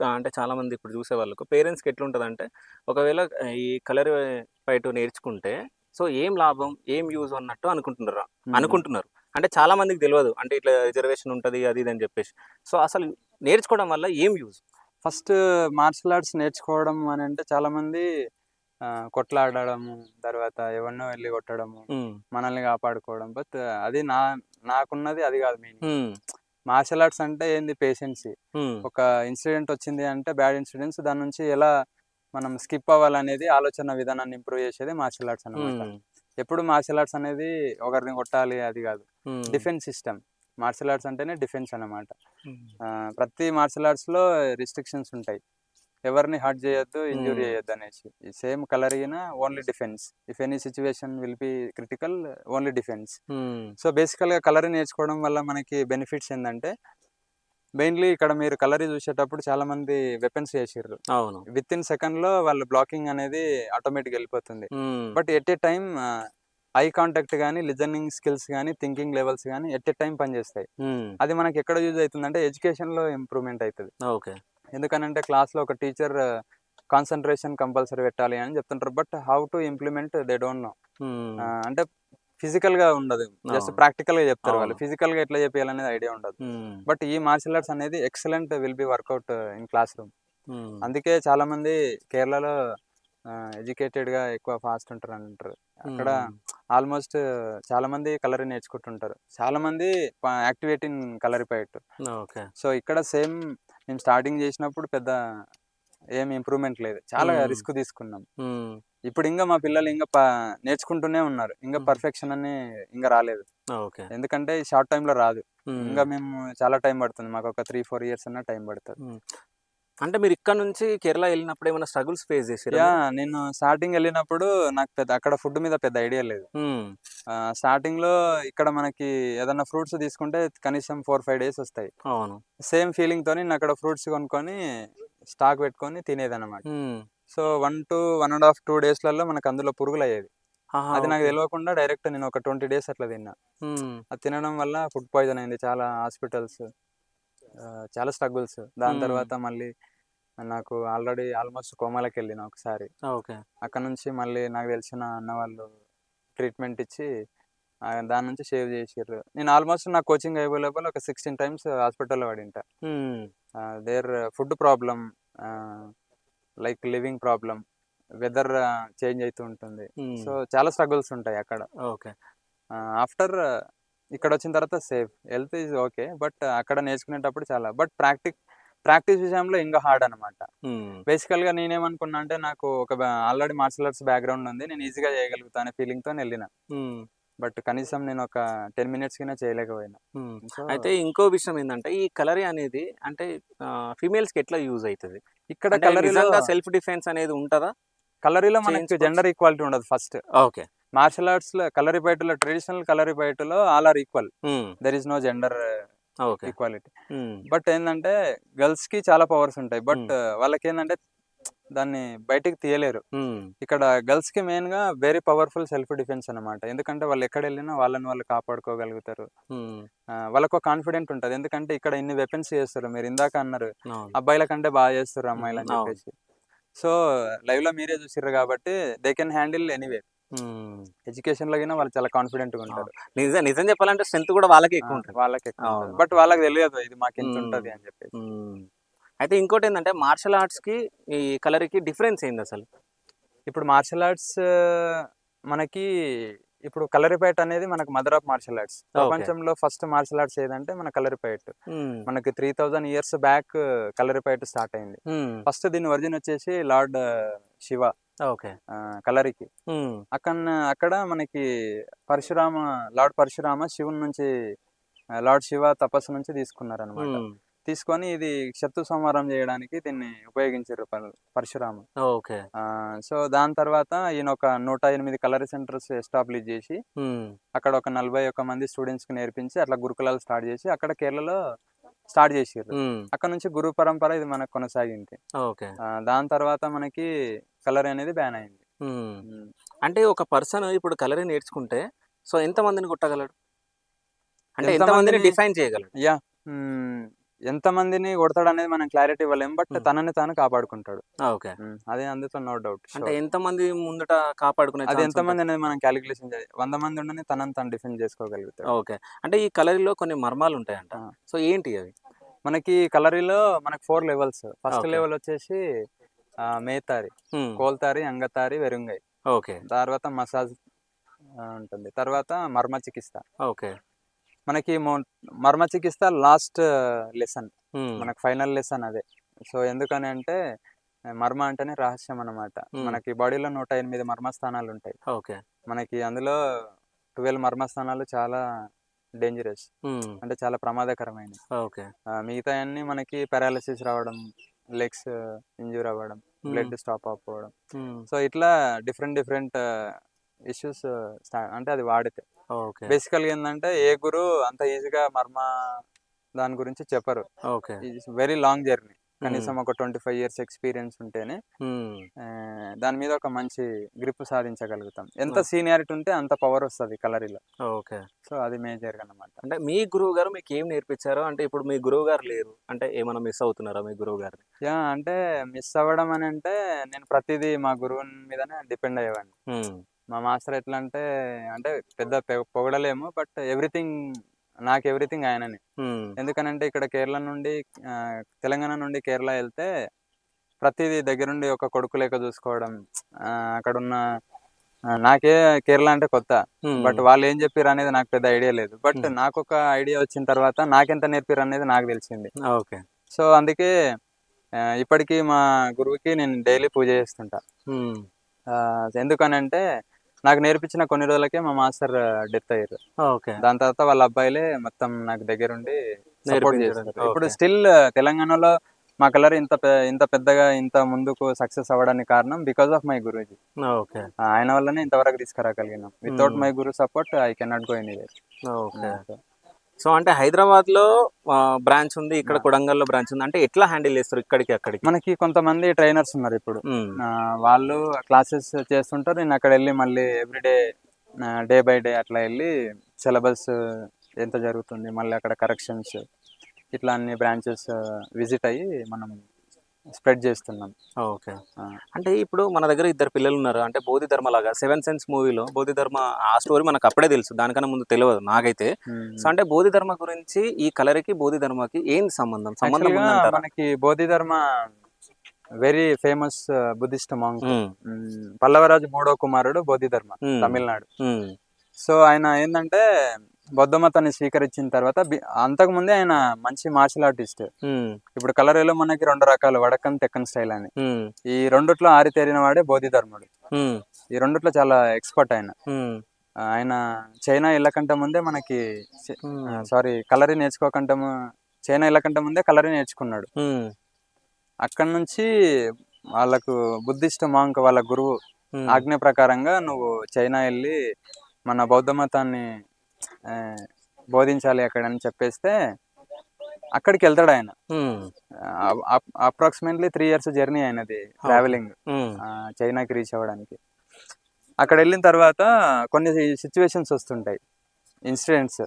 అంటే చాలామంది ఇప్పుడు చూసే వాళ్ళకు పేరెంట్స్‌కి ఎట్లుంటదంటే ఒకవేళ ఈ కలర్ పయటు నేర్చుకుంటే సో ఏం లాభం? ఏం యూజ్ అన్నట్టు అనుకుంటున్నారు. అంటే చాలా మందికి తెలవదు. అంటే ఇట్లా రిజర్వేషన్ ఉంటది అది ఇది అని చెప్పేసి. సో అసలు నేర్చుకోవడం వల్ల ఏం యూజ్? ఫస్ట్ మార్షల్ ఆర్ట్స్ నేర్చుకోవడం అని అంటే చాలామంది కొట్లాడడము, తర్వాత ఎవరినో వెళ్ళి కొట్టడము, హ్మ్. మనల్ని కాపాడుకోవడం. బట్ అది నాకున్నది అది కాదు మీనింగ్. హ్మ్. మార్షల్ ఆర్ట్స్ అంటే ఏంది? పేషెన్సీ. హ్మ్. ఒక ఇన్సిడెంట్ వచ్చింది అంటే బ్యాడ్ ఇన్సిడెంట్స్, దాని నుంచి ఎలా మనం స్కిప్ అవ్వాలనేది ఆలోచన విధానాన్ని ఇంప్రూవ్ చేసేది మార్షల్ ఆర్ట్స్ అన్నమాట. హ్మ్. ఎప్పుడు మార్షల్ ఆర్ట్స్ అనేది ఒకరిని కొట్టాలి అది కాదు. హ్మ్. Defence system. మార్షల్ ఆర్ట్స్ అంటేనే డిఫెన్స్ అన్నమాట. హ్మ్. ప్రతి మార్షల్ ఆర్ట్స్‌లో రిస్ట్రిక్షన్స్ ఉంటాయి. ఎవరిని హర్ట్ చేయొద్దు, ఇంజ్యూర్ హ్మ్. చేయొద్దు అనేసి. సేమ్ కలర్ గిన only defence. If any situation will be critical, only defence. హ్మ్. సో బేసికల్‌గా కలర్ నేర్చుకోవడం వల్ల మనకి బెనిఫిట్స్ ఏందంటే, మెయిన్‌లీ ఇక్కడ మీరు కలరి చూసేటప్పుడు చాలామంది వెపన్స్ చేసిర్రు. అవును. వితిన్ సెకండ్‌లో వాళ్ళు బ్లాకింగ్ అనేది ఆటోమేటిక్‌గా వెళ్ళిపోతుంది. హ్మ్. But at a time eye contact గాని, లిజనింగ్ స్కిల్స్ గాని, థింకింగ్ లెవెల్స్ గాని ఎట్ ఏ టైమ్ పనిచేస్తాయి. హ్మ్. అది మనకి ఎక్కడ యూజ్ అవుతుందంటే ఎడ్యుకేషన్‌లో ఇంప్రూవ్‌మెంట్ అయితది. ఓకే. ఎందుకనంటే క్లాస్‌లో ఒక టీచర్ కాన్సంట్రేషన్ కంపల్సరీ పెట్టాలి అని చెప్తుంటారు. But how to implement they don't know. హ్మ్. అంటే ఫిజికల్‌గా ఉండదు. జస్ట్ అవును. ప్రాక్టికల్‌గా చెప్తారు వాళ్ళు. అవును. ఫిజికల్‌గా ఎట్లా చేపియాలనేది ఐడియా ఉండదు. హ్మ్. బట్ ఈ మార్షల్ ఆర్ట్స్ అనేది excellent will be workout in classroom. హ్మ్. అందుకే చాలామంది కేరళలో ఎడ్యుకేటెడ్‌గా ఎక్కువ ఫాస్ట్ ఉంటారంటారు. అక్కడ హ్మ్. ఆల్మోస్ట్ చాలామంది కలరి నేర్చుకుంటుంటారు. చాలామంది యాక్టివేట్ ఇన్ కలరిపయట్. ఓకే. సో ఇక్కడ సేమ్ మేము స్టార్టింగ్ చేసినప్పుడు పెద్ద ఏమి ఇంప్రూవ్‌మెంట్ లేదు. చాలా హ్మ్. రిస్క్ తీసుకున్నాం. హ్మ్. ఇప్పుడు ఇంగా మా పిల్లలు ఇంగా నేర్చుకుంటూనే ఉన్నారు. ఇంగా హ్మ్. పర్ఫెక్షన్ అని ఇంగా రాలేదు. ఓకే. ఎందుకంటే ఈ షార్ట్ టైమ్‌లో రాదు. హ్మ్. ఇంగా మేము చాలా టైం పడుతుంది. మాకొక 3, 4 ఇయర్స్ అన్నా టైం పడతది. హ్మ్. అంటే మీరు ఇక్కడ నుంచి కేరళ ఎళ్ళినప్పుడు ఏమైనా స్ట్రగుల్స్ ఫేస్ చేసిర్రా మీరు? నేను స్టార్టింగ్ ఎళ్ళినప్పుడు నాకు అక్కడ ఫుడ్ మీద పెద్ద ఐడియా లేదు. హ్మ్. స్టార్టింగ్‌లో ఇక్కడ మనకి ఏదన్నా ఫ్రూట్స్ తీసుకుంటే కనీసం 4, 5 డేస్ వస్తాయి. అవును. సేమ్ ఫీలింగ్‌తోని నేను అక్కడ ఫ్రూట్స్ కొనుక్కొని స్టాక్ పెట్టుకొని తినేదన్నమాట. హ్మ్. సో 1 to 1 ½ 2 డేస్‌లలో మనకు అందులో పురుగులయ్యేది. ఆహా! అది నాకు ఓకే. తెలవకుండా డైరెక్ట్ నేను ఒక 20 డేస్ అట్లా తిన్నా. హ్మ్. అది తినడం వల్ల ఫుడ్ పాయిజన్ అయింది. చాలా హాస్పిటల్స్, చాలా స్ట్రగుల్స్. దాని హ్మ్. తర్వాత మళ్ళీ నాకు ఆల్రెడీ ఆల్మోస్ట్ కోమాలోకెళ్ళిన ఒకసారి. ఓకే. అక్కడ నుంచి మళ్ళీ నాకు తెలిసిన అన్న వాళ్ళు ట్రీట్మెంట్ ఇచ్చి దాని నుంచి సేవ్ చేసిర్రు. నేను ఆల్మోస్ట్ నా కోచింగ్ అవైలబుల్ ఒక 16 టైమ్స్ హాస్పిటల్‌లో పడింటా. Hmm. There food problem, ah, like living problem, weather change అయితూ ఉంటుంది. హ్మ్. సో చాలా స్ట్రగుల్స్ ఉంటాయి అక్కడ. ఓకే. ఆఫ్టర్ ఇక్కడొచ్చిన తర్వాత safe. Health is okay. But అక్కడ నేర్చుకునేటప్పుడు చాలా ప్రాక్టీస్ విషయంలో ఇంకా హార్డ్ అనమాట. హ్మ్. బేసికల్‌గా నేనేమనుకున్నా అంటే నాకు ఒక ఆల్రెడీ మార్షల్ ఆర్ట్స్ బ్యాక్‌గ్రౌండ్ ఉంది. నేను ఈజీగా చేయగలుగుతా అనే ఫీలింగ్‌తోనెళ్ళిన. హ్మ్. బట్ కనీసం నేను ఒక 10 మినిట్స్ కినా చేయలేకపోయినా. హ్మ్. సో అయితే ఇంకో విషయం ఏందంటే ఈ కలరి అనేది అంటే ఫీమేల్స్‌కి ఎట్లా యూజ్ అయితది? ఇక్కడ అంటే కలరిలో నిజంగా సెల్ఫ్ డిఫెన్స్ అనేది ఉంటదా? మనకి చేయించుకోవచ్చు? జెండర్ ఈక్వాలిటీ ఉండదు ఫస్ట్. ఓకే. మార్షల్ ఆర్ట్స్‌లో కలరిపయట్టులో ట్రెడిషనల్ కలరిపయట్టులో all are equal. Hmm. There is no gender okay. Equality. Hmm. But ఏందంటే గర్ల్స్‌కి చాలా పవర్స్ ఉంటాయి. బట్ హ్మ్. వాళ్ళకేందంటే దాన్ని బయటికి తీయలేరు. హ్మ్. ఇక్కడ గర్ల్స్‌కి మెయిన్‌గా వెరీ పవర్‌ఫుల్ సెల్ఫ్ డిఫెన్స్ అన్నమాట. ఎందుకంటే వాళ్ళు ఎక్కడెళ్ళినా వాళ్ళని వాళ్ళు కాపాడుకోగలుగుతారు. హ్మ్. వాళ్ళకో కాన్ఫిడెంట్ ఉంటది. ఎందుకంటే ఇక్కడ ఇన్ని వెపన్స్ చేస్తుర్రు. మీరు ఇందాక అన్నారు, అవును. అబ్బాయిల కంటే బాగా చేస్తుర్రు హ్మ్. అమ్మాయిలని అవును. చెప్పేసి. సో లైవ్‌లో మీరే చూసిర్రు కాబట్టి దే కెన్ హ్యాండిల్ ఎనీవే. హ్మ్. ఎడ్యుకేషన్‌లో గిన వాళ్ళు చాలా కాన్ఫిడెంట్‌గా అవును. ఉంటారు. నిజం చెప్పాలంటే స్ట్రెంత్ కూడా వాళ్ళకే ఎక్కువుంటది. వాళ్ళకెక్కువుంటది. అవును. బట్ వాళ్ళకి తెలియదు ఇది హ్మ్. మాకింతుంటది అని చెప్పేసి. హ్మ్. అయితే ఇంకోటేందంటే మార్షల్ ఆర్ట్స్‌కి, ఈ కలరికి డిఫరెన్స్ ఏందసలు? ఇప్పుడు మార్షల్ ఆర్ట్స్ మనకి ఇప్పుడు కలరిపయట్ అనేది మనకు mother of martial arts. Okay. ప్రపంచంలో ఫస్ట్ మార్షల్ ఆర్ట్స్ ఏదంటే మన కలరిపయట్. హ్మ్. మనకి 3000 ఇయర్స్ బ్యాక్ కలరిపయట్ స్టార్ట్ అయింది. హ్మ్. ఫస్ట్ దీని ఒరిజిన్ వచ్చేసి లార్డ్ శివ ఓకే. కలరికి. హ్మ్. అక్కడ మనకి లార్డ్ పరశురామ శివుని నుంచి లార్డ్ శివ తపస్సు నుంచి తీసుకున్నారనమాట. ఉమ్, తీసుకొని ఇది శత్రు సంహారం చేయడానికి దీన్ని ఉపయోగించారు పరశురాము. ఓకే. సో దాని తర్వాత ఈయన ఒక 108 కలరీ సెంటర్స్ ఎస్టాబ్లిష్ చేసి ఉమ్, అక్కడ ఒక 41 మంది స్టూడెంట్స్కి నేర్పించి అట్లా గురుకులాలు స్టార్ట్ చేసి అక్కడ కేరళలో స్టార్ట్ చేసారు. ఉమ్, అక్కడ నుంచి గురు పరంపర ఇది మనకు కొనసాగింది. ఓకే. దాని తర్వాత మనకి కలర్ అనేది బ్యాన్ అయింది. ఉమ్. ఉమ్. అంటే ఒక పర్సన్ ఇప్పుడు కలరీ నేర్చుకుంటే సో ఎంత మందిని కొట్టగలడు, అంటే ఎంత మందిని ఎంతమందిని డిఫైన్ చేయగలడు? యా ఎంతమందిని కొడతాడు అనేది మనం క్లారిటీ ఇవ్వలేము, బట్ తనని తాను కాపాడుకుంటాడు. ఓకే. అదే అందులో నో డౌట్. అంటే ఎంత మంది ముందట కాపాడుకునే అది ఛాన్స్ ఎంతమంది ఉంటుంది? అనేది మనం క్యాలిక్యులేషన్ చేయాలి. 100 మంది ఉండని తనని తను డిఫెండ్ చేసుకోగలుగుతాడు. ఓకే. అంటే ఈ కలరీలో కొన్ని మర్మాలు ఉంటాయంట, ఆ. సో ఏంటి అవి? మనకి కలరీలో మనకి 4 లెవెల్స్. First Okay. లెవెల్ వచ్చేసి మేతారి, ఉమ్, కోల్తారి, అంగతారి, వెరుంగై. ఓకే. తర్వాత మసాజ్ ఉంటుంది. తర్వాత మర్మ చికిత్స. ఓకే. మనకి మర్మ చికిత్స లాస్ట్ లెసన్, ఉమ్, మనకి ఫైనల్ లెసన్ అదే. సో ఎందుకని అంటే మర్మ అంటేనే రహస్యం అన్నమాట. మనకి బాడీలో 108 మర్మస్థానాలు ఉంటాయి. ఓకే. మనకి అందులో 12 మర్మస్థానాలు చాలా డేంజరస్, ఉమ్, అంటే చాలా ప్రమాదకరమైనవి. ఓకే. మిగతా అన్ని మనకి పారాలిసిస్ రావడం, లెగ్స్ ఇంజూర్ అవ్వడం, బ్లడ్ స్టాప్ అవ్వడం, ఉమ్, సో ఇట్లా డిఫరెంట్ ఇష్యూస్ అంటే అది వాడితే. ఓకే. బేసికల్గా ఏంటంటే ఏ గురు అంత ఈజీగా మర్మ దాని గురించి చెప్పరు. ఓకే. వెరీ లాంగ్ జర్నీ, కనీసం ఒక 25 years ఎక్స్పీరియన్స్ ఉంటేనే ఉమ్, దాని మీద ఒక మంచి గ్రిప్ సాధించగలుగుతాం. ఎంత ఓ. సీనియారిటీ ఉంటే అంత పవర్ వస్తుంది కలరీలో. ఓకే. సో అది మేజర్ అన్నమాట. అంటే మీ గురువు గారు మీకు ఏం నేర్పించారో, అంటే ఇప్పుడు మీ గురువు గారు లేరు అంటే ఏమైనా మిస్ అవుతున్నారా మీ గురువు గారిని? యా అంటే మిస్ అవ్వడం అని అంటే నేను ప్రతిదీ మా గురువు మీదనే డిపెండ్ అయ్యేవాడిని. ఉమ్, మా మాస్టర్ ఎట్లా అంటే పెద్ద పొగడలేము, బట్ నాకు ఎవ్రీథింగ్ ఆయననే. ఉమ్, ఎందుకనంటే ఇక్కడ కేరళ నుండి తెలంగాణ నుండి కేరళ వెళ్తే ప్రతిదీ దగ్గరుండి ఒక కొడుకు లెక్క చూసుకోవడం. అక్కడున్న నాకే కేరళ అంటే కొత్త, ఉమ్, బట్ వాళ్ళు ఏం చెప్పారు అనేది నాకు పెద్ద ఐడియా లేదు. బట్ ఉమ్, నాకు ఒక ఐడియా వచ్చిన తర్వాత నాకెంత నేర్పారు అనేది నాకు తెలిసింది. ఓకే. సో అందుకే ఇప్పటికీ మా గురువుకి నేను డైలీ పూజ చేస్తుంటా. ఉమ్, ఎందుకనంటే నాకు నేర్పించిన కొన్ని రోజులకే మా మాస్టర్ డెత్ అయ్యారు. ఓకే. దాని తర్వాత వాళ్ళ అబ్బాయిలే మొత్తం నాకు దగ్గరుండి సపోర్ట్ నేర్పించడం. చేస్తారు. ఇప్పుడు ఓకే. స్టిల్ తెలంగాణలో మా కలర్ ఇంత పెద్దగా ఇంత ముందుకు సక్సెస్ అవ్వడానికి కారణం because of my guruji. Okay. ఆయన వల్లనే ఇంతవరకు తీసుకురాగలిగినాం. Without Hmm. My guru support I cannot go anywhere. Okay. So అంటే హైదరాబాద్ లో బ్రాంచ్ ఉంది, ఇక్కడ కొడంగల్లో బ్రాంచ్ ఉంది, అంటే ఎట్లా హ్యాండిల్ చేస్తారు ఇక్కడికి అక్కడికి? మనకి కొంతమంది ట్రైనర్స్ ఉన్నారు ఇప్పుడు. ఉమ్, వాళ్ళు క్లాసెస్ చేస్తుంటారు. నేను అక్కడ వెళ్ళి మళ్ళీ ఎవ్రీడే డే బై డే అట్లా వెళ్ళి సిలబస్ ఎంత జరుగుతుంది, మళ్ళీ అక్కడ కరెక్షన్స్, ఇట్లా అన్ని బ్రాంచెస్ విజిట్ అయ్యి మనం స్ప్రెడ్ చేస్తున్నాం. ఓకే. అంటే ఇప్పుడు మన దగ్గర ఇద్దరు పిల్లలు ఉన్నారు, అంటే బోధిధర్మ లాగా 7 సెన్స్ మూవీలో బోధిధర్మ ఆ స్టోరీ మనకు అప్పుడే తెలుసు, దానికన్నా ముందు తెలియదు నాకైతే. సో అంటే బోధిధర్మ గురించి ఈ కలరికి బోధిధర్మకి ఏం సంబంధం Actually గా ఉందంటారా? మనకి Bodhidharma very famous Buddhist monk. Um, పల్లవరాజు 3వ కుమారుడు Bodhidharma, um, Tamil Nadu. Um, so ఆయన ఏంటంటే బౌద్ధ మతాన్ని స్వీకరించిన తర్వాత అంతకుముందే ఆయన మంచి మార్షల్ ఆర్టిస్ట్. ఉమ్, ఇప్పుడు కలరీలో మనకి 2 రకాలు, వడకన్ తెక్కన్ స్టైల్ అని. ఉమ్, ఈ రెండిట్లో ఆరితేరిన వాడే బోధిధర్ముడు. ఉమ్, ఈ రెండిట్లో చాలా ఎక్స్పర్ట్ ఆయన. ఉమ్, ఆయన చైనా వెళ్ళకంటే ముందే మనకి ఉమ్, కలరీ నేర్చుకోకంటే చైనా వెళ్ళకంటే ముందే కలరీ నేర్చుకున్నాడు. ఉమ్, అక్కడ నుంచి వాళ్ళకు బుద్ధిస్ట్ మాంక్ వాళ్ళ గురువు ఉమ్, ఆజ్ఞ ప్రకారంగా నువ్వు చైనా వెళ్ళి మన బౌద్ధ మతాన్ని బోధించాలి అక్కడ అని చెప్పేస్తే అక్కడికి వెళ్తాడు ఆయన. ఉమ్, అప్రాక్సిమేట్లీ 3 years జర్నీ అయినది ట్రావెలింగ్ ఉమ్, చైనాకి రీచ్ అవ్వడానికి. అక్కడ వెళ్ళిన తర్వాత కొన్ని సిచ్యువేషన్స్ వస్తుంటాయి, ఇన్సిడెంట్స్,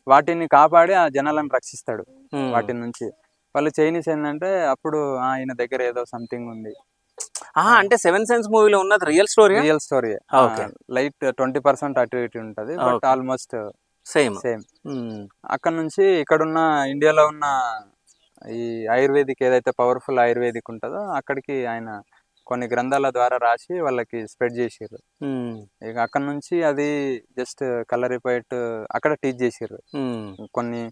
వాటిని కాపాడి ఆ జనాలను రక్షిస్తాడు ఉమ్. వాటి నుంచి. వాళ్ళు చైనీస్ ఏంటంటే అప్పుడు ఈయన దగ్గర ఏదో సంథింగ్ ఉంది. అంటే 7 సెన్స్ మూవీలో ఉన్నది real story? Real story. Okay. Light 20% అటు ఇటు ఉంటుంది, but Okay. Almost same. Same. అక్కడ నుంచి ఇక్కడున్న ఇండియాలో ఉన్న ఈ ఆయుర్వేదిక్ ఏదైతే పవర్ఫుల్ ఆయుర్వేదిక్ ఉంటుందో అక్కడికి ఆయన కొన్ని గ్రంథాల ద్వారా రాసి వాళ్ళకి స్ప్రెడ్ చేసారు. ఇక అక్కడ నుంచి అది జస్ట్ కలరిపోయేట్టు అక్కడ టీచ్ చేసారు కొన్ని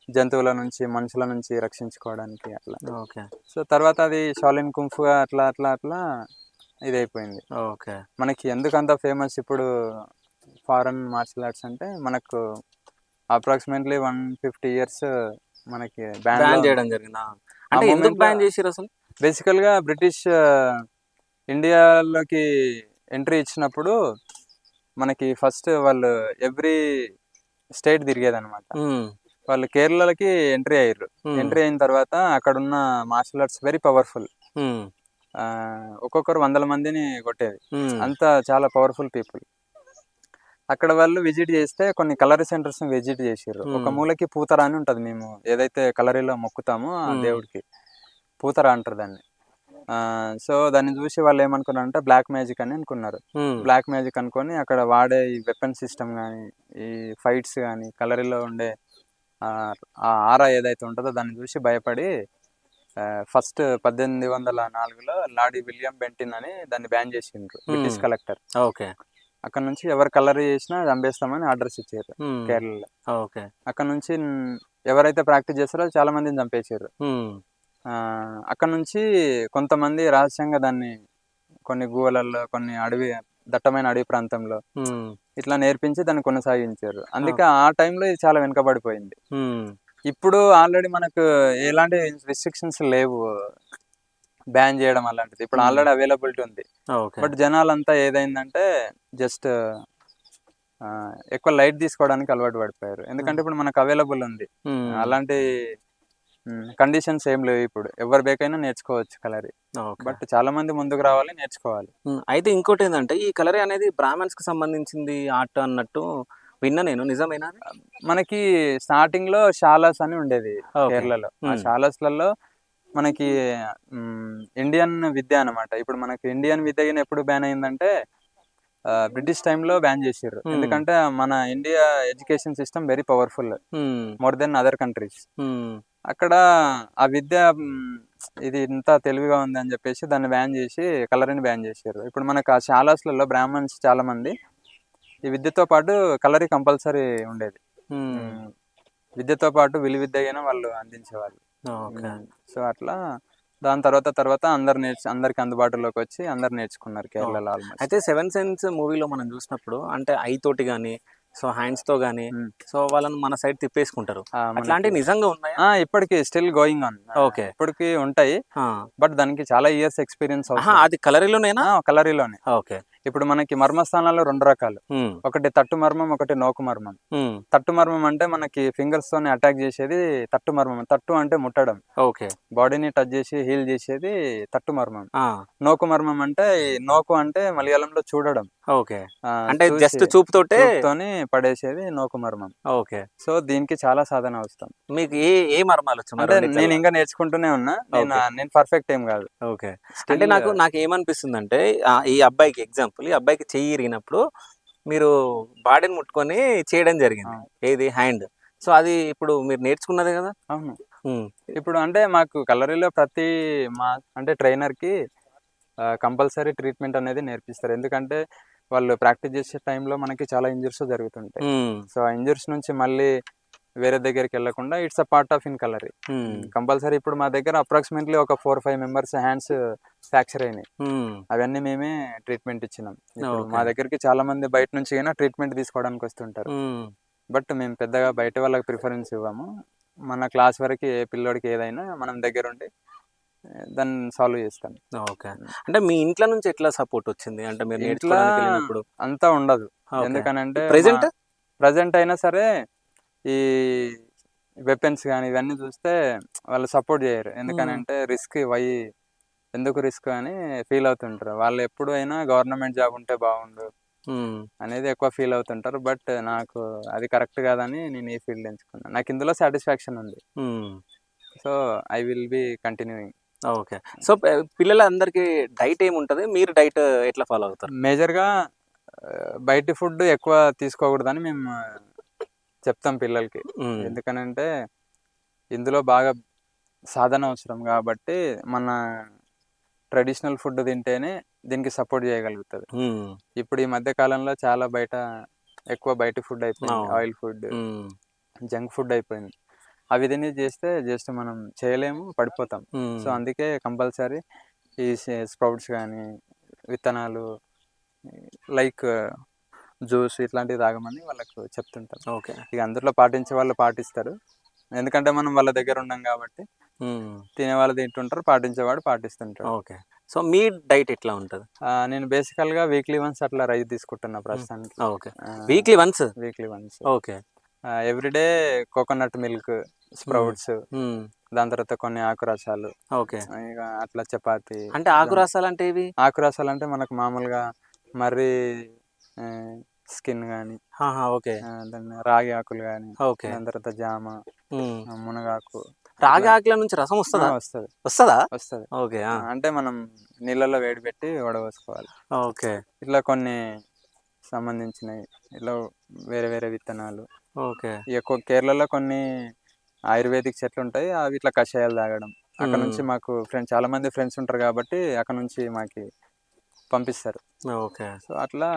జంతువుల నుంచి మనుషుల నుంచి రక్షించుకోవడానికి అట్లా. ఓకే. సో తర్వాత అది షాలిన్ కుంఫుగా అట్లా అట్లా అట్లా ఇదైపోయింది. ఓకే. మనకి ఎందుకంత ఫేమస్ ఇప్పుడు ఫారెన్ మార్షల్ ఆర్ట్స్ అంటే మనకు అప్రాక్సిమేట్లీ 150 ఇయర్స్ మనకి బ్యాన్ బ్యాన్ చేయడం జరిగిందా? అంటే ఎందుకు బ్యాన్ చేసిర్రు అసలు? బేసికల్గా బ్రిటిష్ ఇండియాలోకి ఎంట్రీ ఇచ్చినప్పుడు మనకి ఫస్ట్ వాళ్ళు ఎవ్రీ స్టేట్ తిరిగేదన్నమాట. వాళ్ళు కేరళకి ఎంట్రీ అయ్యారు. ఎంట్రీ అయిన తర్వాత అక్కడ ఉన్న మార్షల్ ఆర్ట్స్ వెరీ పవర్ఫుల్. ఒక్కొక్కరు 100 మందిని కొట్టేది. అంత చాలా పవర్ఫుల్ పీపుల్. అక్కడ వాళ్ళు విజిట్ చేస్తే కొన్ని కలరీ సెంటర్స్ విజిట్ చేసారు. ఒక మూలకి పూతర అని ఉంటుంది, మేము ఏదైతే కలరీలో మొక్కుతామో ఆ దేవుడికి పూతర అంటారు దాన్ని. సో దాన్ని చూసి వాళ్ళు ఏమనుకున్నారంటే బ్లాక్ మ్యాజిక్ అని అనుకున్నారు. బ్లాక్ మ్యాజిక్ అనుకొని అక్కడ వాడే ఈ వెపన్ సిస్టమ్ కానీ, ఈ ఫైట్స్ కానీ, కలరీలో ఉండే ఆ ఆరా ఏదైతే ఉంటుందో దాన్ని చూసి భయపడి ఫస్ట్ 1804లో లార్డ్ విలియం బెంటిన్ అని దాన్ని బ్యాన్ చేసిండ్రు, బ్రిటిష్ కలెక్టర్. ఓకే. అక్కడ నుంచి ఎవరు కలరీ చేసినా చంపేస్తామని ఆర్డర్స్ ఇచ్చారు కేరళలో. ఓకే. అక్కడ నుంచి ఎవరైతే ప్రాక్టీస్ చేస్తారో చాలా మందిని చంపేశారు. అక్కడ నుంచి కొంతమంది రహస్యంగా దాన్ని కొన్ని గుహలలో, కొన్ని దట్టమైన అడవి ప్రాంతంలో ఇట్లా నేర్పించి దాన్ని కొనసాగించారు. అందుకే ఆ టైంలో ఇది చాలా వెనుకబడిపోయింది. ఇప్పుడు ఆల్రెడీ మనకు ఎలాంటి రిస్ట్రిక్షన్స్ లేవు బ్యాన్ చేయడం అలాంటిది. ఇప్పుడు ఆల్రెడీ అవైలబిలిటీ ఉంది. బట్ జనాలంతా ఏదైందంటే జస్ట్ ఎక్కువ లైట్ తీసుకోవడానికి అలవాటు పడిపోయారు. ఎందుకంటే ఇప్పుడు మనకు అవైలబుల్ ఉంది, అలాంటి కండిషన్స్ ఏం లేవు. ఇప్పుడు ఎవరు బేకైనా నేర్చుకోవచ్చు కలరీ. బట్ చాలా మంది ముందుకు రావాలి, నేర్చుకోవాలి. అయితే ఇంకోటి ఏంటంటే ఈ కలరీ అనేది బ్రాహ్మణ్స్ కి సంబంధించింది ఆర్ట్ అన్నట్టు విన్నా నేను, నిజమేనా? మనకి స్టార్టింగ్ లో షాలాస్ అని ఉండేది కేరళలో. ఆ షాలాస్లలో మనకి ఇండియన్ విద్య అనమాట. ఇప్పుడు మనకి ఇండియన్ విద్య ఎప్పుడు బ్యాన్ అయిందంటే బ్రిటిష్ టైంలో బ్యాన్ చేసారు. ఎందుకంటే మన India education system very powerful, more than other countries. అక్కడ ఆ విద్య ఇది ఇంత తెలివిగా ఉంది అని చెప్పేసి దాన్ని బ్యాన్ చేసి కలరీని బ్యాన్ చేశారు. ఇప్పుడు మనకు ఆ శాలాస్లలో బ్రాహ్మణ్స్ చాలా మంది ఈ విద్యతో పాటు కలరీ కంపల్సరీ ఉండేది. విద్యతో పాటు విలువిద్యగా వాళ్ళు అందించేవాళ్ళు. సో అట్లా దాని తర్వాత అందరికి అందుబాటులోకి వచ్చి అందరు నేర్చుకున్నారు కేరళలో ఆల్మోస్ట్. అయితే 7 సెన్స్ మూవీలో మనం చూసినప్పుడు అంటే ఐ తోటి కానీ, సో హ్యాండ్స్ తో గానీ, సో వాళ్ళని మన సైడ్ తిప్పేసుకుంటారు. అట్లాంటివి నిజంగా ఉన్నాయా? ఇప్పటికి స్టిల్ గోయింగ్ ఆన్. ఓకే. ఇప్పటికి ఉంటాయి, బట్ దానికి చాలా ఇయర్స్ ఎక్స్పీరియన్స్ అవసరం. అది కలరీలోనేనా? కలరీలోనే. ఓకే. ఇప్పుడు మనకి మర్మస్థానాలు 2 రకాలు, ఒకటి తట్టు మర్మం, ఒకటి నోకు మర్మం. తట్టు మర్మం అంటే మనకి ఫింగర్స్ తోనే అటాక్ చేసేది తట్టు మర్మం. తట్టు అంటే ముట్టడం, ఓకే, బాడీని టచ్ చేసి హీల్ చేసేది తట్టు మర్మం. నోకు మర్మం అంటే నోకు అంటే మలయాళంలో చూడడం. ఓకే, అంటే జస్ట్ చూపుతోటే పడేసేది నోకు మర్మం. ఓకే. సో దీనికి చాలా సాధన అవసరం. మీకు ఏ మర్మాలు అంటే నేను ఇంకా నేర్చుకుంటూనే ఉన్నా, నేను పర్ఫెక్ట్ ఏం కాదు. ఓకే. అంటే నాకు ఏమనిపిస్తుంది అంటే ఈ అబ్బాయికి ఎగ్జాంపుల్, ఈ అబ్బాయికి చెయ్యి ఇరిగినప్పుడు మీరు బాడీని ముట్టుకొని చేయడం జరిగింది, ఏది హ్యాండ్. సో అది ఇప్పుడు మీరు నేర్చుకున్నదే కదా? అవును. ఇప్పుడు అంటే మాకు కలరీలో ప్రతి అంటే ట్రైనర్కి కంపల్సరీ ట్రీట్మెంట్ అనేది నేర్పిస్తారు. ఎందుకంటే వాళ్ళు ప్రాక్టీస్ చేసే టైంలో మనకి చాలా ఇంజురీస్ జరుగుతుంటాయి. సో ఆ ఇంజురీస్ నుంచి మళ్ళీ వేరే దగ్గరికి వెళ్ళకుండా it's a part of in Kalari. Compulsory ఇప్పుడు మా దగ్గర అప్రాక్సిమేట్లీ ఒక 4-5 మెంబర్స్ హ్యాండ్స్ ఫ్రాక్చర్ అయినాయి. అవన్నీ మేమే ట్రీట్మెంట్ ఇచ్చినాం. మా దగ్గరికి చాలా మంది బయట నుంచి అయినా ట్రీట్మెంట్ తీసుకోవడానికి వస్తుంటారు. బట్ మేము పెద్దగా బయట వాళ్ళకి ప్రిఫరెన్స్ ఇవ్వము. మన క్లాస్ వరకు ఏ పిల్లోడికి ఏదైనా మనం దగ్గర ఉండి దాన్ని సాల్వ్ చేస్తాం. ఓకే. అంటే మీ ఇంట్లో నుంచి ఎట్లా సపోర్ట్ వచ్చింది? అంటే మీరు నేర్చుకోవడానికి వెళ్ళినప్పుడు అంతా ఉండదు. ఎందుకనంటే ప్రజెంట్ అయినా సరే ఈ వెపన్స్ కానీ ఇవన్నీ చూస్తే వాళ్ళు సపోర్ట్ చేయరు. ఎందుకనంటే ఎందుకు రిస్క్ అని ఫీల్ అవుతుంటారు వాళ్ళు. ఎప్పుడు అయినా గవర్నమెంట్ జాబ్ ఉంటే బాగుండు అనేది ఎక్కువ ఫీల్ అవుతుంటారు. బట్ నాకు అది కరెక్ట్ కాదని నేను ఈ ఫీల్డ్ ఎంచుకున్నాను. నాకు ఇందులో సాటిస్ఫాక్షన్ ఉంది. So I will be continuing. Okay. So పిల్లలందరికీ డైట్ ఏముంటుంది? మీరు డైట్ ఎట్లా ఫాలో అవుతారు? మేజర్గా బయట ఫుడ్ ఎక్కువ తీసుకోకూడదని మేము చెప్తాం పిల్లలకి. ఎందుకనంటే ఇందులో బాగా సాధన అవసరం కాబట్టి మన ట్రెడిషనల్ ఫుడ్ తింటేనే దీనికి సపోర్ట్ చేయగలుగుతుంది. ఇప్పుడు ఈ మధ్య కాలంలో చాలా ఎక్కువ బయట ఫుడ్ అయిపోయింది, ఆయిల్ ఫుడ్, జంక్ ఫుడ్ అయిపోయింది. అవి తిని చేస్తే జస్ట్ మనం చేయలేము, పడిపోతాం. సో అందుకే కంపల్సరీ ఈ స్ప్రౌట్స్ కానీ విత్తనాలు లైక్ జ్యూస్ ఇట్లాంటివి తాగమని వాళ్ళకు చెప్తుంటాం. ఓకే. ఇక అందులో పాటించే వాళ్ళు పాటిస్తారు, ఎందుకంటే మనం వాళ్ళ దగ్గర ఉన్నాం కాబట్టి. తినేవాళ్ళు తింటుంటారు, పాటించేవాడు పాటిస్తుంటాడు. ఓకే. సో మీ డైట్ ఎట్లా ఉంటుంది? నేను బేసికల్గా వీక్లీ వన్స్ అట్లా రైస్ తీసుకుంటున్నా ప్రస్తుతానికి. Okay. Weekly once? Weekly once. Okay. Everyday coconut milk, sprouts, దాని తర్వాత కొన్ని ఆకురసాలు. ఓకే. ఇక అట్లా చపాతి. అంటే ఆకురసాలు అంటే ఇవి? ఆకురసాలు అంటే మనకు మామూలుగా మర్రి స్కిన్ కానీ, ఓకే, దాన్ని రాగి ఆకులు కానీ, ఓకే, దాని తర్వాత జామ, మునగాకు. రాగి ఆకుల నుంచి రసం వస్తుందా? వస్తుంది. వస్తుందా? వస్తుంది. ఓకే. అంటే మనం నీళ్ళలో వేడి పెట్టి వడపోసుకోవాలి. ఓకే. ఇట్లా కొన్ని సంబంధించినవి, ఇట్లా వేరే వేరే విత్తనాలు. ఓకే. ఇక కేరళలో కొన్ని ఆయుర్వేదిక్ చెట్లు ఉంటాయి, అవి ఇట్లా కషాయాలు తాగడం. అక్కడ నుంచి మాకు చాలా మంది ఫ్రెండ్స్ ఉంటారు కాబట్టి అక్కడ నుంచి మాకు పంపిస్తారు. ఓకే. సో అట్లా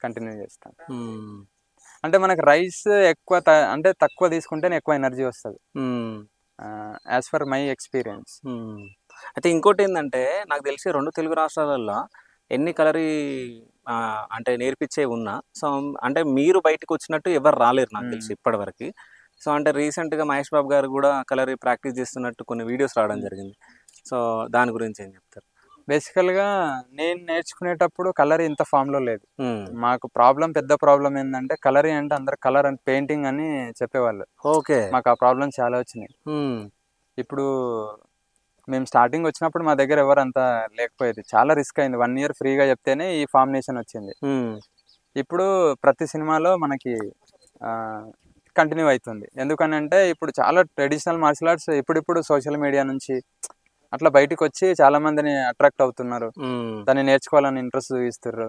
కంటిన్యూ చేస్తాం. అంటే మనకు రైస్ ఎక్కువ అంటే తక్కువ తీసుకుంటేనే ఎక్కువ ఎనర్జీ వస్తుంది, యాజ్ ఫర్ మై ఎక్స్పీరియన్స్. అయితే ఇంకోటి ఏంటంటే నాకు తెలిసి 2 తెలుగు రాష్ట్రాలలో ఎన్ని కలరీ అంటే నేర్పించే ఉన్నా, సో అంటే మీరు బయటకు వచ్చినట్టు ఎవరు రాలేరు నాకు తెలిసి ఇప్పటివరకు. సో అంటే రీసెంట్గా మహేష్ బాబు గారు కూడా కలరీ ప్రాక్టీస్ చేస్తున్నట్టు కొన్ని వీడియోస్ రావడం జరిగింది. సో దాని గురించి ఏం చెప్తారు? బేసికల్గా నేను నేర్చుకునేటప్పుడు కలరీ ఇంత ఫామ్లో లేదు. మాకు పెద్ద ప్రాబ్లం ఏంటంటే కలరీ అంటే అందరు కలర్ అండ్ పెయింటింగ్ అని చెప్పేవాళ్ళు. ఓకే. మాకు ఆ ప్రాబ్లం చాలా వచ్చినాయి. ఇప్పుడు మేము స్టార్టింగ్ వచ్చినప్పుడు మా దగ్గర ఎవరు అంత లేకపోయేది, చాలా రిస్క్ అయింది. 1 year ఫ్రీగా చెప్తేనే ఈ ఫార్మినేషన్ వచ్చింది. ఇప్పుడు ప్రతి సినిమాలో మనకి కంటిన్యూ అవుతుంది. ఎందుకని అంటే ఇప్పుడు చాలా ట్రెడిషనల్ మార్షల్ ఆర్ట్స్ ఇప్పుడిప్పుడు సోషల్ మీడియా నుంచి అట్లా బయటకు వచ్చి చాలా మందిని అట్రాక్ట్ అవుతున్నారు, దాన్ని నేర్చుకోవాలని ఇంట్రెస్ట్ చూపిస్తున్నారు.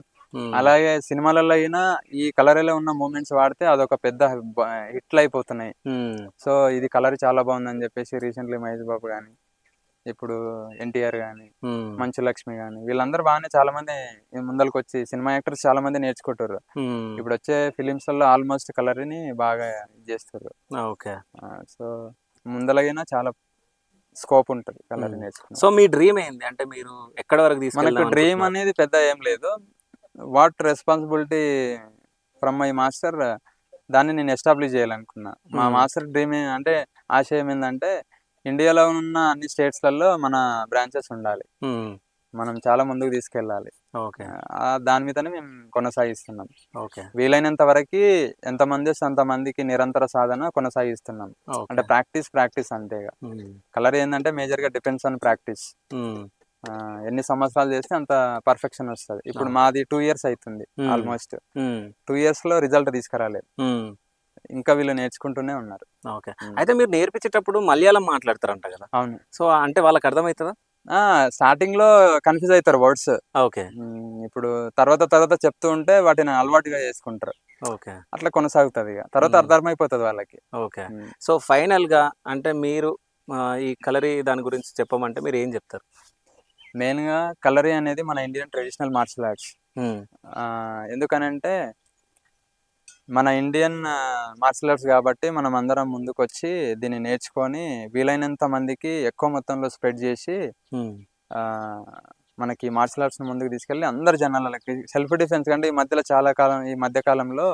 అలాగే సినిమాలలో అయినా ఈ కలరీలో ఉన్న మూమెంట్స్ వాడితే అదొక పెద్ద హిట్లు అయిపోతున్నాయి. సో ఇది కలర్ చాలా బాగుందని చెప్పేసి రీసెంట్లీ మహేష్ బాబు కానీ, ఇప్పుడు ఎన్టీఆర్ కానీ, మంచు లక్ష్మి కానీ, వీళ్ళందరూ బాగానే చాలా మంది ముందరకు వచ్చి సినిమా యాక్టర్స్ చాలా మంది నేర్చుకుంటారు. ఇప్పుడు వచ్చే ఫిలిమ్స్లలో ఆల్మోస్ట్ కలర్ని బాగా చేస్తారు. ఓకే. సో ముందలైనా చాలా స్కోప్ ఉంటుంది కలర్ నేర్చుకుని. సో మీ డ్రీమ్ ఏంది? అంటే మీరు ఎక్కడ వరకు తీసుకెళ్ళాలి? మనకు డ్రీమ్ అనేది పెద్ద ఏం లేదు, what responsibility from my master, దాన్ని నేను ఎస్టాబ్లిష్ చేయాలనుకున్నా. మా మాస్టర్ డ్రీమ్ అంటే ఆశయం ఏంటంటే ఇండియాలో ఉన్న అన్ని స్టేట్స్లలో మన బ్రాంచెస్ ఉండాలి, మనం చాలా ముందుకు తీసుకెళ్ళాలి. ఓకే. దాని మీదనే మేము కొనసాగిస్తున్నాం. ఓకే. వీలైనంత వరకు ఎంతమంది వస్తే అంతమందికి నిరంతర సాధన కొనసాగిస్తున్నాం. అంటే ప్రాక్టీస్ అంతే. కలర్ ఏంటంటే మేజర్గా డిపెండ్స్ ఆన్ ప్రాక్టీస్. ఎన్ని సంవత్సరాలు చేస్తే అంత పర్ఫెక్షన్ వస్తుంది. ఇప్పుడు మాది 2 years అవుతుంది ఆల్మోస్ట్. 2 yearsలో రిజల్ట్ తీసుకురాలేదు, ఇంకా వీళ్ళు నేర్చుకుంటూనే ఉన్నారు. ఓకే. అయితే మీరు నేర్పించేటప్పుడు మలయాళం మాట్లాడతారంట కదా? అవును. సో అంటే వాళ్ళకి అర్థమవుతుందా? స్టార్టింగ్ లో కన్ఫ్యూజ్ అవుతారు వర్డ్స్. ఓకే. ఇప్పుడు తర్వాత చెప్తూ ఉంటే వాటిని అలవాటుగా చేసుకుంటారు. ఓకే. అట్లా కొనసాగుతుంది, ఇక తర్వాత అర్థమైపోతుంది వాళ్ళకి. ఓకే. సో ఫైనల్ గా అంటే మీరు ఈ కలరీ దాని గురించి చెప్పమంటే మీరు ఏం చెప్తారు? మెయిన్ గా కలరీ అనేది మన ఇండియన్ ట్రెడిషనల్ మార్షల్ ఆర్ట్స్. ఎందుకనంటే మన ఇండియన్ మార్షల్ ఆర్ట్స్ కాబట్టి మనం అందరం ముందుకు వచ్చి దీన్ని నేర్చుకొని వీలైనంత మందికి ఎక్కువ మొత్తంలో స్ప్రెడ్ చేసి మనకి మార్షల్ ఆర్ట్స్ ముందుకు తీసుకెళ్ళి అందరు జనాలకి సెల్ఫ్ డిఫెన్స్. కంటే ఈ మధ్య కాలంలో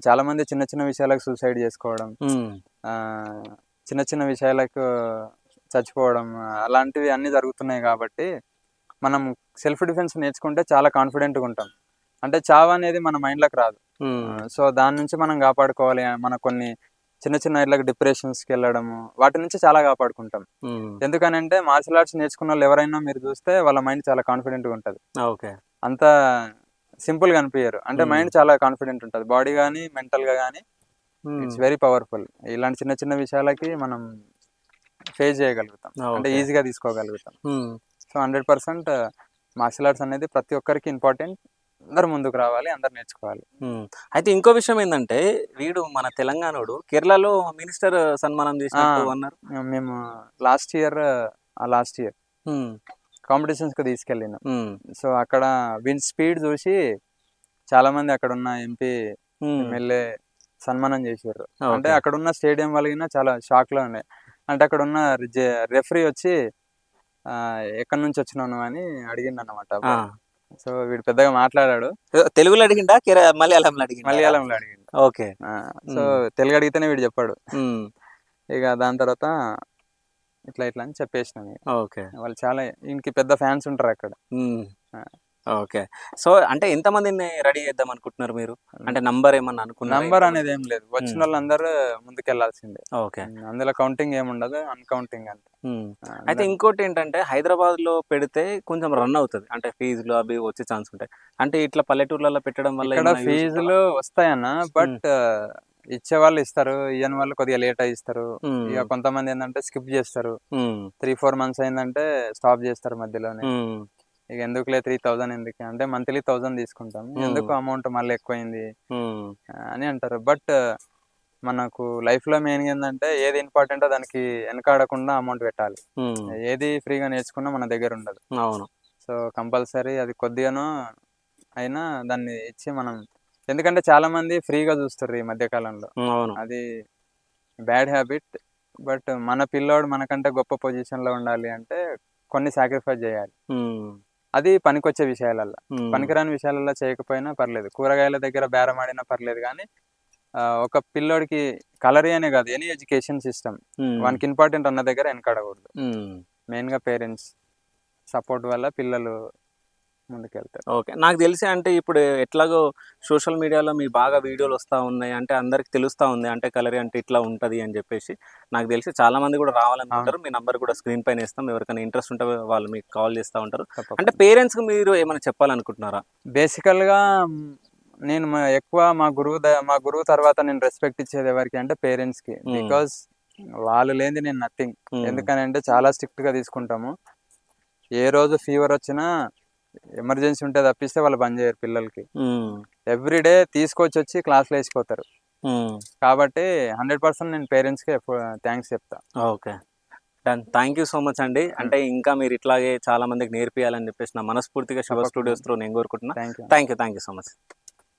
చాలా మంది చిన్న చిన్న విషయాలకు సూసైడ్ చేసుకోవడం, చిన్న చిన్న విషయాలకు చచ్చిపోవడం, అలాంటివి అన్నీ జరుగుతున్నాయి. కాబట్టి మనం సెల్ఫ్ డిఫెన్స్ నేర్చుకుంటే చాలా కాన్ఫిడెంట్గా ఉంటాం. అంటే చావు అనేది మన మైండ్లోకి రాదు. సో దాని నుంచి మనం కాపాడుకోవాలి. మన కొన్ని చిన్న ఇళ్ళకి డిప్రెషన్స్కి వెళ్ళడము, వాటి నుంచి చాలా కాపాడుకుంటాం. ఎందుకనంటే మార్షల్ ఆర్ట్స్ నేర్చుకున్న వాళ్ళు ఎవరైనా మీరు చూస్తే వాళ్ళ మైండ్ చాలా కాన్ఫిడెంట్గా ఉంటుంది. ఓకే. అంత సింపుల్గా అనిపించారు. అంటే మైండ్ చాలా కాన్ఫిడెంట్ ఉంటుంది, బాడీ కానీ మెంటల్గా కానీ. It's very powerful. ఇలాంటి చిన్న విషయాలకి మనం ఫేస్ చేయగలుగుతాం, అంటే ఈజీగా తీసుకోగలుగుతాం. సో 100% మార్షల్ ఆర్ట్స్ అనేది ప్రతి ఒక్కరికి ఇంపార్టెంట్. అందరు ముందుకు రావాలి, అందరు నేర్చుకోవాలి. అయితే ఇంకో విషయం ఏంటంటే వీడు మన తెలంగాణోడు కేరళలో మినిస్టర్ సన్మానం చేసినట్టు అన్నారు. మేము లాస్ట్ ఇయర్ కాంపిటీషన్స్కి తీసుకెళ్ళినాం. సో అక్కడ విన్ స్పీడ్ చూసి చాలా మంది అక్కడ ఉన్న ఎంపీ ఎమ్మెల్యే సన్మానం చేశారు. అంటే అక్కడ ఉన్న స్టేడియం వాళ్ళకి చాలా షాక్లో ఉన్నాయి. అంటే అక్కడ ఉన్న రెఫరీ వచ్చి ఎక్కడి నుంచి వచ్చినావు అని అడిగిండు అన్నమాట. సో వీడు పెద్దగా మాట్లాడాడు, తెలుగులో అడిగిండా మలయాళంలో అడిగిండా? మలయాళంలో అడిగిండు. ఓకే. సో తెలుగు అడిగితేనే వీడు చెప్పాడు. ఉమ్, ఇక దాని తర్వాత ఇట్లా ఇట్లా అని చెప్పేసినాను. ఓకే. వాళ్ళు చాలా ఇంక పెద్ద ఫ్యాన్స్ ఉంటారు అక్కడ. ఉమ్, ఆ. ఓకే. సో అంటే ఎంతమందిని రెడీ చేద్దాం అనుకుంటున్నారు మీరు? అంటే నంబర్ ఏమన్నా అనుకున్నారా? నంబర్ అనేది ఏం లేదు, వచ్చిన వాళ్ళందరూ ముందుకెళ్లాల్సిందే. ఓకే. అందులో కౌంటింగ్ ఏముండదు, అన్కౌంటింగ్ అంతే. ఉమ్. ఆ, అయితే ఇంకోటి ఏంటంటే హైదరాబాద్ లో పెడితే కొంచెం రన్ అవుతుంది, అంటే ఫీజులు అవి వచ్చే ఛాన్స్ ఉంటాయి. అంటే ఇట్లా పల్లెటూర్లలో పెట్టడం వల్ల ఇక్కడ ఏమైనా use ఉంటుందా? ఫీజులు వస్తాయన్న, బట్ ఇచ్చే వాళ్ళు ఇస్తారు, ఇయ్యని వాళ్ళు కొద్దిగా లేట్ అయి ఇస్తారు. ఉమ్, ఇక కొంతమంది ఏంటంటే స్కిప్ చేస్తారు, ఉమ్, 3-4 months అయిందంటే స్టాప్ చేస్తారు మధ్యలోనే. ఉమ్, ఇక ఎందుకులే 3000 ఎందుకు అంటే మంత్లీ 1000 తీసుకుంటాం, ఎందుకు అమౌంట్ మళ్ళీ ఎక్కువైంది ఉమ్, అని అంటారు. బట్ మనకు లైఫ్ లో మెయిన్ ఏంటంటే ఏది ఇంపార్టెంటో దానికి వెనకాడకుండా అమౌంట్ పెట్టాలి. ఉమ్, ఏది ఫ్రీగా నేర్చుకున్నా మన దగ్గర ఉండదు. అవును. సో కంపల్సరీ అది కొద్దిగానో అయినా దాన్ని ఇచ్చి మనం, ఎందుకంటే చాలా మంది ఫ్రీగా చూస్తారు ఈ మధ్య కాలంలో, అవును. అది బ్యాడ్ హ్యాబిట్. బట్ మన పిల్లోడు మనకంటే గొప్ప పొజిషన్ లో ఉండాలి అంటే కొన్ని సాక్రిఫైస్ చేయాలి. ఉమ్, అది పనికొచ్చే విషయాలల్లో, ఉమ్, పనికిరాని విషయాలలో చేయకపోయినా పర్లేదు, కూరగాయల దగ్గర బేరం ఆడినా పర్లేదు. కానీ ఒక పిల్లోడికి కలరీ అనే కాదు, ఎనీ ఎడ్యుకేషన్ సిస్టమ్ ఉమ్, వానికి ఇంపార్టెంట్ అన్న దగ్గర వెనకాడకూడదు. ఉమ్. మెయిన్గా పేరెంట్స్ సపోర్ట్ వల్ల పిల్లలు ముందుకెళ్తారు. ఓకే. నాకు తెలిసి అంటే ఇప్పుడు ఎట్లాగో సోషల్ మీడియాలో మీ బాగా వీడియోలు వస్తూ ఉన్నాయి, అంటే అందరికి తెలుస్తూ ఉంది అంటే కలరీ అంటే ఇట్లా ఉంటుంది అని చెప్పేసి. నాకు తెలిసి చాలా మంది కూడా రావాలనుకుంటారు. మీ నంబర్ కూడా స్క్రీన్ పైన ఇస్తాం, ఎవరికైనా ఇంట్రెస్ట్ ఉంటే వాళ్ళు మీకు కాల్ చేస్తూ ఉంటారు. అంటే తప్పకుండా. పేరెంట్స్కి మీరు ఏమైనా చెప్పాలనుకుంటున్నారా? బేసికల్గా నేను ఎక్కువ మా గురువు తర్వాత నేను రెస్పెక్ట్ ఇచ్చేది ఎవరికి అంటే పేరెంట్స్కి. బికాస్ వాళ్ళు లేనిది నేను నథింగ్. ఎందుకని అంటే చాలా స్ట్రిక్ట్గా తీసుకుంటాము. ఏ రోజు ఫీవర్ వచ్చినా ఎమర్జెన్సీ ఉంటే తప్పిస్తే వాళ్ళు బంద్ చేయరు పిల్లలకి. ఎవ్రీడే తీసుకొచ్చి క్లాస్లో వేసిపోతారు. కాబట్టి 100% నేను పేరెంట్స్కి థ్యాంక్స్ చెప్తా. Okay, done. Thank you so much అండి. అంటే ఇంకా మీరు ఇట్లాగే చాలా మందికి నేర్పియాలని చెప్పేసి నా మనస్ఫూర్తిగా శివ స్టూడియోస్ త్రూ నేను కోరుకుంటున్నా. Thank you. Thank you so much.